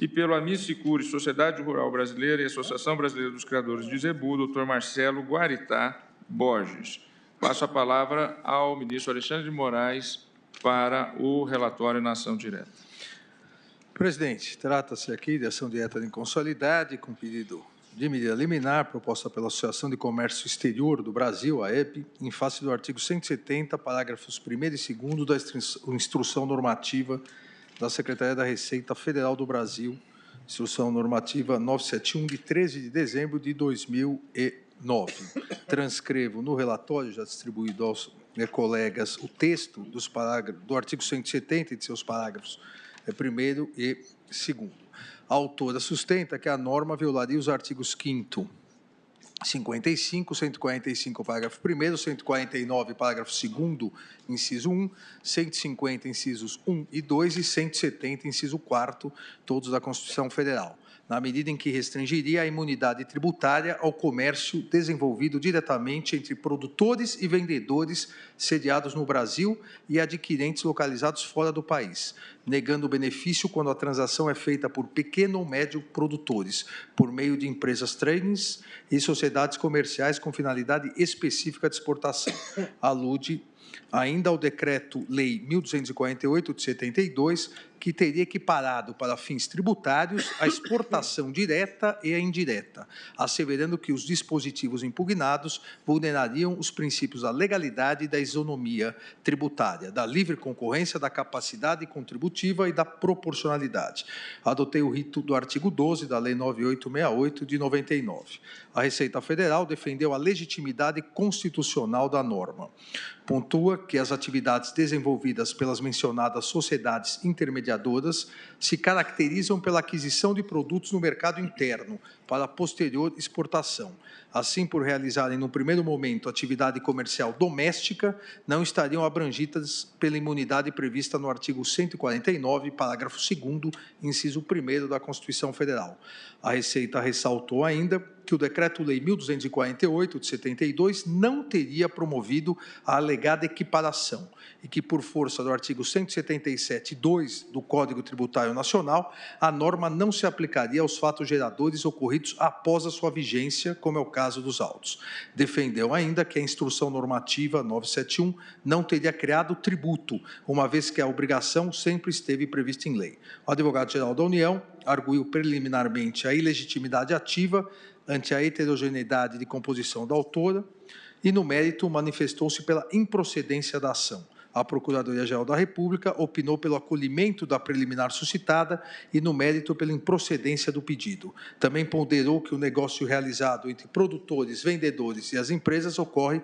e pelo Amici Curiae, Sociedade Rural Brasileira e Associação Brasileira dos Criadores de Zebu, o Dr. Marcelo Guaritá Borges. Passo a palavra ao ministro Alexandre de Moraes para o relatório na ação direta. Presidente, trata-se aqui de ação direta de inconstitucionalidade com pedido de medida liminar proposta pela Associação de Comércio Exterior do Brasil, AEP, em face do artigo 170, parágrafos 1º e 2º da Instrução Normativa da Secretaria da Receita Federal do Brasil, Instrução Normativa 971, de 13 de dezembro de 2009. Transcrevo no relatório, já distribuído aos colegas, o texto do artigo 170 e de seus parágrafos 1º e 2º. A autora sustenta que a norma violaria os artigos 5º, 55, 145, parágrafo 1º, 149, parágrafo 2º, inciso 1, 150, incisos 1 e 2 e 170, inciso 4º, todos da Constituição Federal, na medida em que restringiria a imunidade tributária ao comércio desenvolvido diretamente entre produtores e vendedores sediados no Brasil e adquirentes localizados fora do país, negando o benefício quando a transação é feita por pequeno ou médio produtores, por meio de empresas trainings e sociedades comerciais com finalidade específica de exportação. Alude ainda ao Decreto-Lei 1248, de 72, que teria equiparado para fins tributários a exportação direta e a indireta, asseverando que os dispositivos impugnados vulnerariam os princípios da legalidade e da isonomia tributária, da livre concorrência, da capacidade contributiva e da proporcionalidade. Adotei o rito do artigo 12 da Lei 9868, de 99. A Receita Federal defendeu a legitimidade constitucional da norma. Pontua que as atividades desenvolvidas pelas mencionadas sociedades intermediadoras se caracterizam pela aquisição de produtos no mercado interno para posterior exportação. Assim, por realizarem, no primeiro momento, atividade comercial doméstica, não estariam abrangidas pela imunidade prevista no artigo 149, parágrafo 2º, inciso 1º da Constituição Federal. A Receita ressaltou ainda que o Decreto-Lei 1248, de 72, não teria promovido a alegada equiparação e que, por força do artigo 177.2 do Código Tributário Nacional, a norma não se aplicaria aos fatos geradores ocorridos após a sua vigência, como é o caso dos autos. Defendeu ainda que a Instrução Normativa 971 não teria criado tributo, uma vez que a obrigação sempre esteve prevista em lei. O advogado-geral da União arguiu preliminarmente a ilegitimidade ativa ante a heterogeneidade de composição da autora e, no mérito, manifestou-se pela improcedência da ação. A Procuradoria-Geral da República opinou pelo acolhimento da preliminar suscitada e, no mérito, pela improcedência do pedido. Também ponderou que o negócio realizado entre produtores, vendedores e as empresas ocorre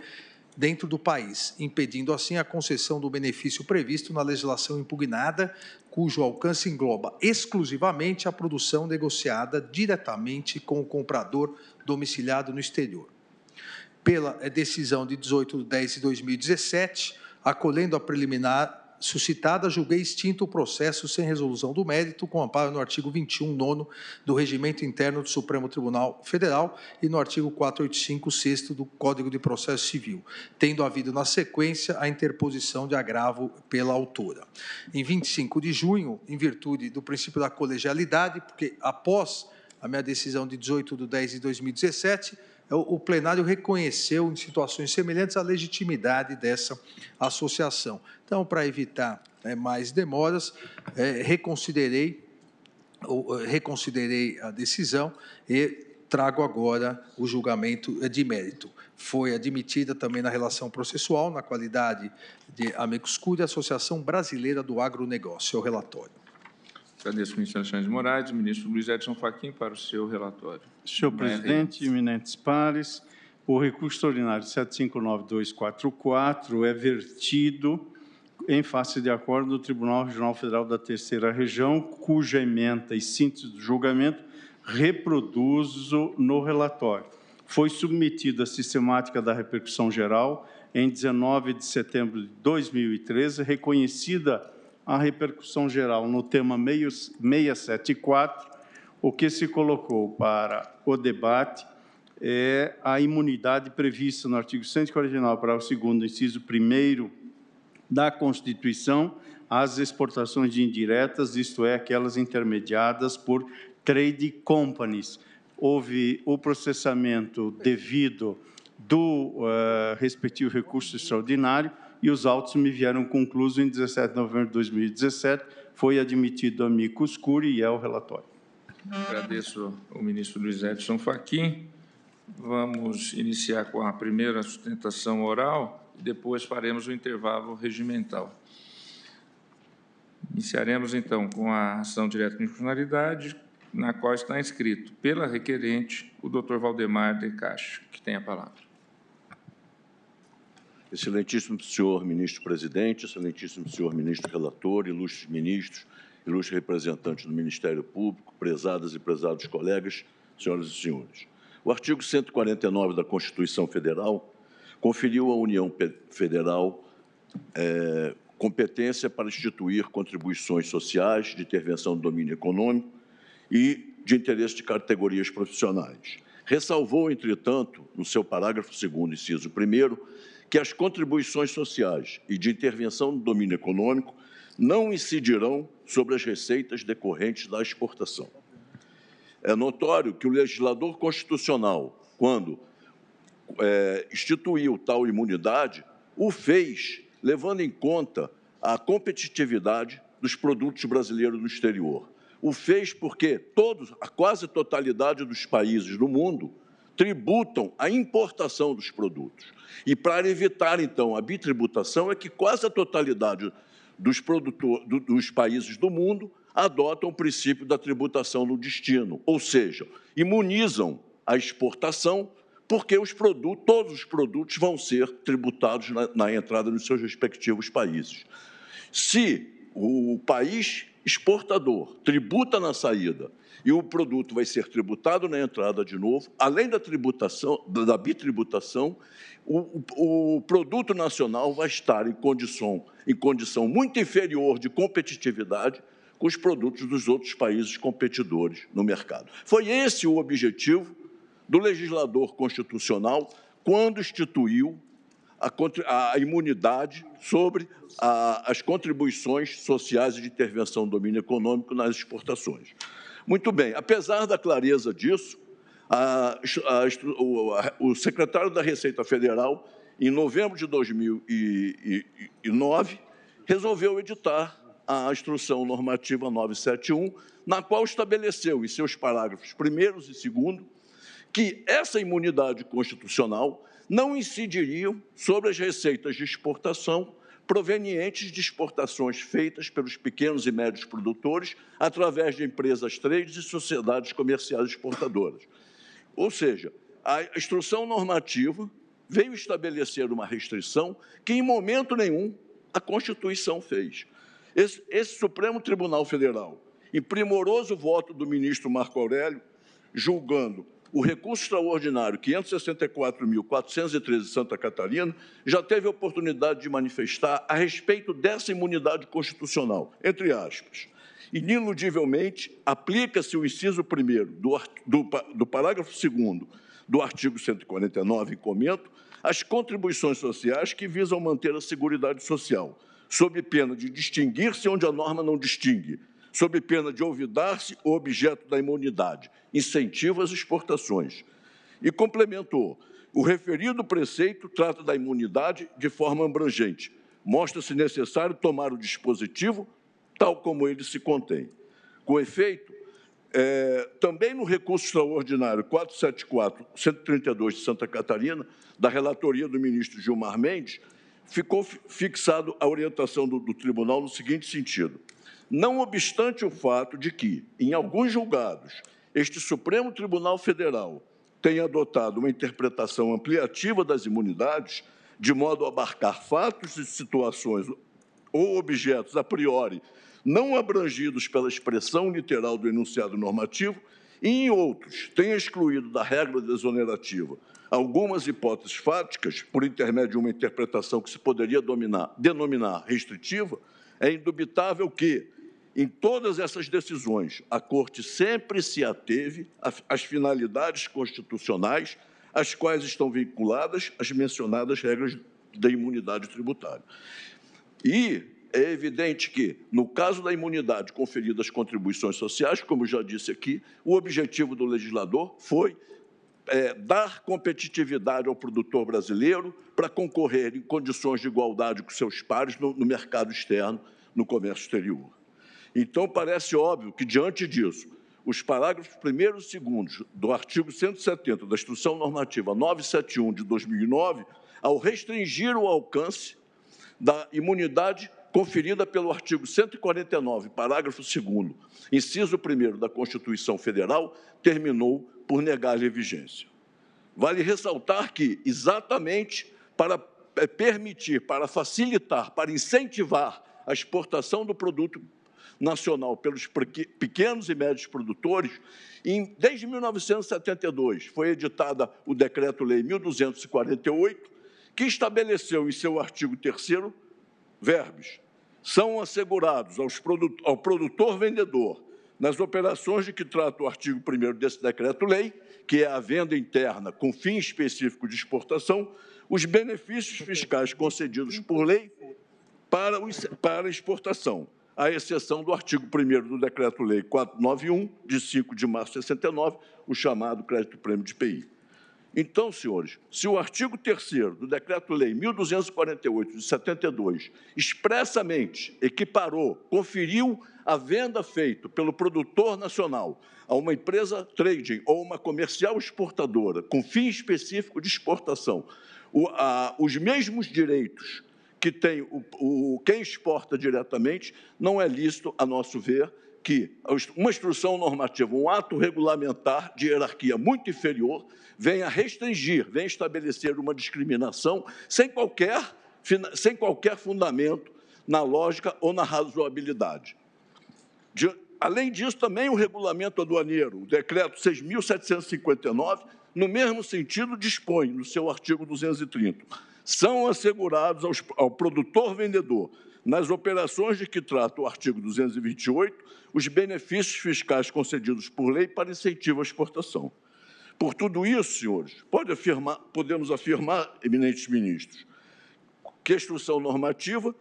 dentro do país, impedindo assim a concessão do benefício previsto na legislação impugnada, cujo alcance engloba exclusivamente a produção negociada diretamente com o comprador domiciliado no exterior. Pela decisão de 18/10/2017, acolhendo a preliminar suscitada, julguei extinto o processo sem resolução do mérito, com amparo no artigo 21, 9º do Regimento Interno do Supremo Tribunal Federal e no artigo 485, 6º do Código de Processo Civil, tendo havido, na sequência, a interposição de agravo pela autora. Em 25 de junho, em virtude do princípio da colegialidade, porque após a minha decisão de 18/10/2017, o plenário reconheceu, em situações semelhantes, a legitimidade dessa associação. Então, para evitar mais demoras, reconsiderei a decisão e trago agora o julgamento de mérito. Foi admitida também na relação processual, na qualidade de amicus curiae, Associação Brasileira do Agronegócio. É o relatório. Agradeço ao ministro Alexandre de Moraes. Ministro Luiz Edson Fachin, para o seu relatório. Senhor presidente, eminentes pares, o recurso extraordinário 759244 é vertido em face de acordo do Tribunal Regional Federal da Terceira Região, cuja ementa e síntese do julgamento reproduzo no relatório. Foi submetido à sistemática da repercussão geral em 19 de setembro de 2013, reconhecida a repercussão geral no tema 674, o que se colocou para o debate é a imunidade prevista no artigo 149, parágrafo 2º, inciso 1º da Constituição, às exportações de indiretas, isto é, aquelas intermediadas por trade companies. Houve o processamento devido do respectivo recurso extraordinário e os autos me vieram conclusos em 17 de novembro de 2017. Foi admitido amicus curiae e é o relatório. Agradeço ao ministro Luiz Edson Fachin. Vamos iniciar com a primeira sustentação oral e depois faremos o intervalo regimental. Iniciaremos, então, com a ação direta de inconstitucionalidade, na qual está inscrito, pela requerente, o doutor Valdemar de Castro, que tem a palavra. Excelentíssimo senhor ministro-presidente, excelentíssimo senhor ministro-relator, ilustres ministros, ilustres representantes do Ministério Público, prezadas e prezados colegas, senhoras e senhores. O artigo 149 da Constituição Federal conferiu à União Federal competência para instituir contribuições sociais de intervenção do domínio econômico e de interesse de categorias profissionais. Ressalvou, entretanto, no seu parágrafo 2º, inciso 1º, que as contribuições sociais e de intervenção no domínio econômico não incidirão sobre as receitas decorrentes da exportação. É notório que o legislador constitucional, quando instituiu tal imunidade, o fez levando em conta a competitividade dos produtos brasileiros no exterior. O fez porque a quase totalidade dos países do mundo tributam a importação dos produtos. E para evitar, então, a bitributação, é que quase a totalidade dos países do mundo adotam o princípio da tributação no destino, ou seja, imunizam a exportação, porque todos os produtos vão ser tributados na entrada nos seus respectivos países. Se o país exportador tributa na saída e o produto vai ser tributado na entrada de novo, além da bitributação, o produto nacional vai estar em condição muito inferior de competitividade com os produtos dos outros países competidores no mercado. Foi esse o objetivo do legislador constitucional quando instituiu a imunidade sobre as contribuições sociais de intervenção do domínio econômico nas exportações. Muito bem, apesar da clareza disso, o secretário da Receita Federal, em novembro de 2009, resolveu editar a Instrução Normativa 971, na qual estabeleceu, em seus parágrafos 1º e 2º, que essa imunidade constitucional não incidiria sobre as receitas de exportação provenientes de exportações feitas pelos pequenos e médios produtores através de empresas trades e sociedades comerciais exportadoras. Ou seja, a Instrução Normativa veio estabelecer uma restrição que, em momento nenhum, a Constituição fez. Esse Supremo Tribunal Federal, em primoroso voto do ministro Marco Aurélio, julgando o recurso extraordinário 564.413 de Santa Catarina, já teve a oportunidade de manifestar a respeito dessa imunidade constitucional, entre aspas. Ineludivelmente, aplica-se o inciso 1º do parágrafo 2º do artigo 149, em comento, às contribuições sociais que visam manter a seguridade social, sob pena de distinguir-se onde a norma não distingue, sob pena de olvidar-se o objeto da imunidade, incentivo às exportações. E complementou: o referido preceito trata da imunidade de forma abrangente. Mostra-se necessário tomar o dispositivo tal como ele se contém. Com efeito, também no recurso extraordinário 474-132 de Santa Catarina, da relatoria do ministro Gilmar Mendes, ficou fixado a orientação do tribunal no seguinte sentido: não obstante o fato de que, em alguns julgados, este Supremo Tribunal Federal tenha adotado uma interpretação ampliativa das imunidades, de modo a abarcar fatos e situações ou objetos a priori não abrangidos pela expressão literal do enunciado normativo, e em outros tenha excluído da regra desonerativa algumas hipóteses fáticas, por intermédio de uma interpretação que se poderia denominar restritiva, é indubitável que, em todas essas decisões, a Corte sempre se ateve às finalidades constitucionais às quais estão vinculadas as mencionadas regras da imunidade tributária. E é evidente que, no caso da imunidade conferida às contribuições sociais, como eu já disse aqui, o objetivo do legislador foi dar competitividade ao produtor brasileiro para concorrer em condições de igualdade com seus pares no mercado externo, no comércio exterior. Então, parece óbvio que, diante disso, os parágrafos 1º e 2º do artigo 170 da Instrução Normativa 971 de 2009, ao restringir o alcance da imunidade conferida pelo artigo 149, parágrafo 2º, inciso 1º da Constituição Federal, terminou por negar-lhe vigência. Vale ressaltar que, exatamente para permitir, para facilitar, para incentivar a exportação do produto nacional pelos pequenos e médios produtores, desde 1972 foi editada o Decreto-Lei 1.248, que estabeleceu em seu artigo 3º verbos: são assegurados ao produtor vendedor, nas operações de que trata o artigo 1º desse Decreto-Lei, que é a venda interna com fim específico de exportação, os benefícios fiscais concedidos por lei para a exportação, à exceção do artigo 1º do Decreto-Lei 491, de 5 de março de 69, o chamado crédito-prêmio de IPI. Então, senhores, se o artigo 3º do Decreto-Lei 1.248, de 72, expressamente equiparou, conferiu a venda feita pelo produtor nacional a uma empresa trading ou uma comercial exportadora com fim específico de exportação, os mesmos direitos que tem quem exporta diretamente, não é lícito, a nosso ver, que uma instrução normativa, um ato regulamentar de hierarquia muito inferior, venha restringir, venha estabelecer uma discriminação sem qualquer fundamento na lógica ou na razoabilidade. Além disso, também o regulamento aduaneiro, o decreto 6.759, no mesmo sentido, dispõe, no seu artigo 230, são assegurados ao produtor vendedor, nas operações de que trata o artigo 228, os benefícios fiscais concedidos por lei para incentivo à exportação. Por tudo isso, senhores, podemos afirmar, eminentes ministros, que a instrução normativa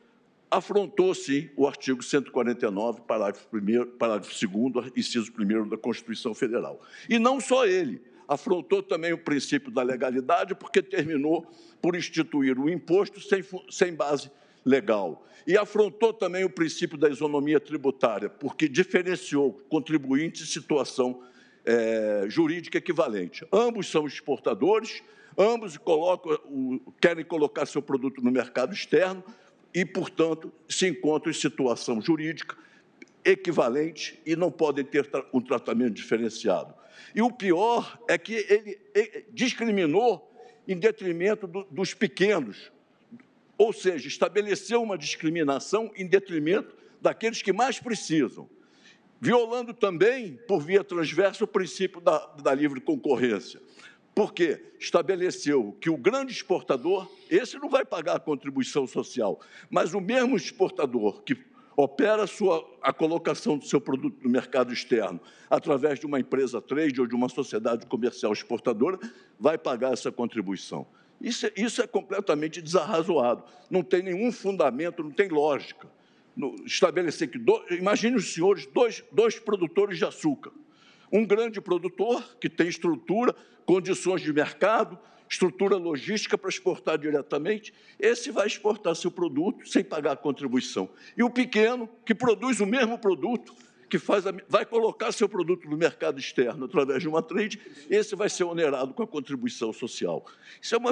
afrontou, sim, o artigo 149, parágrafo 2º, inciso 1º da Constituição Federal. E não só ele, afrontou também o princípio da legalidade, porque terminou por instituir o imposto sem base legal. E afrontou também o princípio da isonomia tributária, porque diferenciou contribuintes em situação jurídica equivalente. Ambos são exportadores, ambos querem colocar seu produto no mercado externo e, portanto, se encontram em situação jurídica equivalente e não podem ter um tratamento diferenciado. E o pior é que ele discriminou em detrimento dos pequenos, ou seja, estabeleceu uma discriminação em detrimento daqueles que mais precisam, violando também, por via transversa, o princípio da livre concorrência, porque estabeleceu que o grande exportador, esse não vai pagar a contribuição social, mas o mesmo exportador que opera a colocação do seu produto no mercado externo através de uma empresa trade ou de uma sociedade comercial exportadora, vai pagar essa contribuição. Isso é completamente desarrazoado, não tem nenhum fundamento, não tem lógica. Estabelecer que, imagine os senhores, dois produtores de açúcar. Um grande produtor que tem estrutura, condições de mercado, estrutura logística para exportar diretamente, esse vai exportar seu produto sem pagar contribuição. E o pequeno, que produz o mesmo produto, que vai colocar seu produto no mercado externo através de uma trade, esse vai ser onerado com a contribuição social. Isso é uma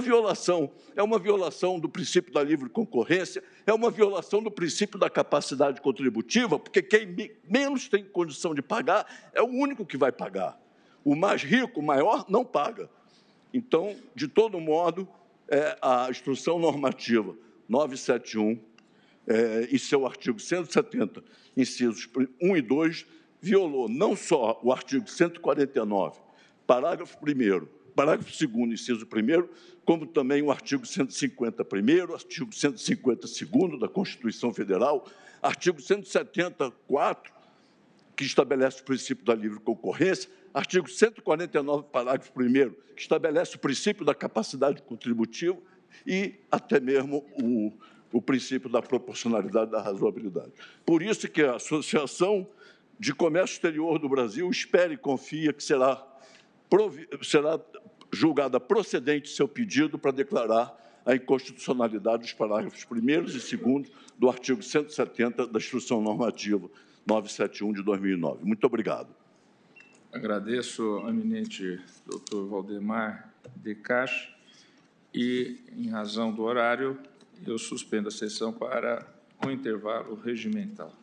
violação do princípio da livre concorrência, é uma violação do princípio da capacidade contributiva, porque quem menos tem condição de pagar é o único que vai pagar. O mais rico, o maior, não paga. Então, de todo modo, a Instrução Normativa 971, em seu artigo 170, incisos 1 e 2, violou não só o artigo 149, parágrafo 1º, parágrafo 2º, inciso 1º, como também o artigo 150º, artigo 150º da Constituição Federal, artigo 174, que estabelece o princípio da livre concorrência, artigo 149, parágrafo 1º, que estabelece o princípio da capacidade contributiva e até mesmo o princípio da proporcionalidade e da razoabilidade. Por isso que a Associação de Comércio Exterior do Brasil espera e confia que será julgada procedente seu pedido para declarar a inconstitucionalidade dos parágrafos 1º e 2º do artigo 170 da Instrução Normativa 971 de 2009. Muito obrigado. Agradeço ao eminente doutor Valdemar de Castro e, em razão do horário, eu suspendo a sessão para um intervalo regimental.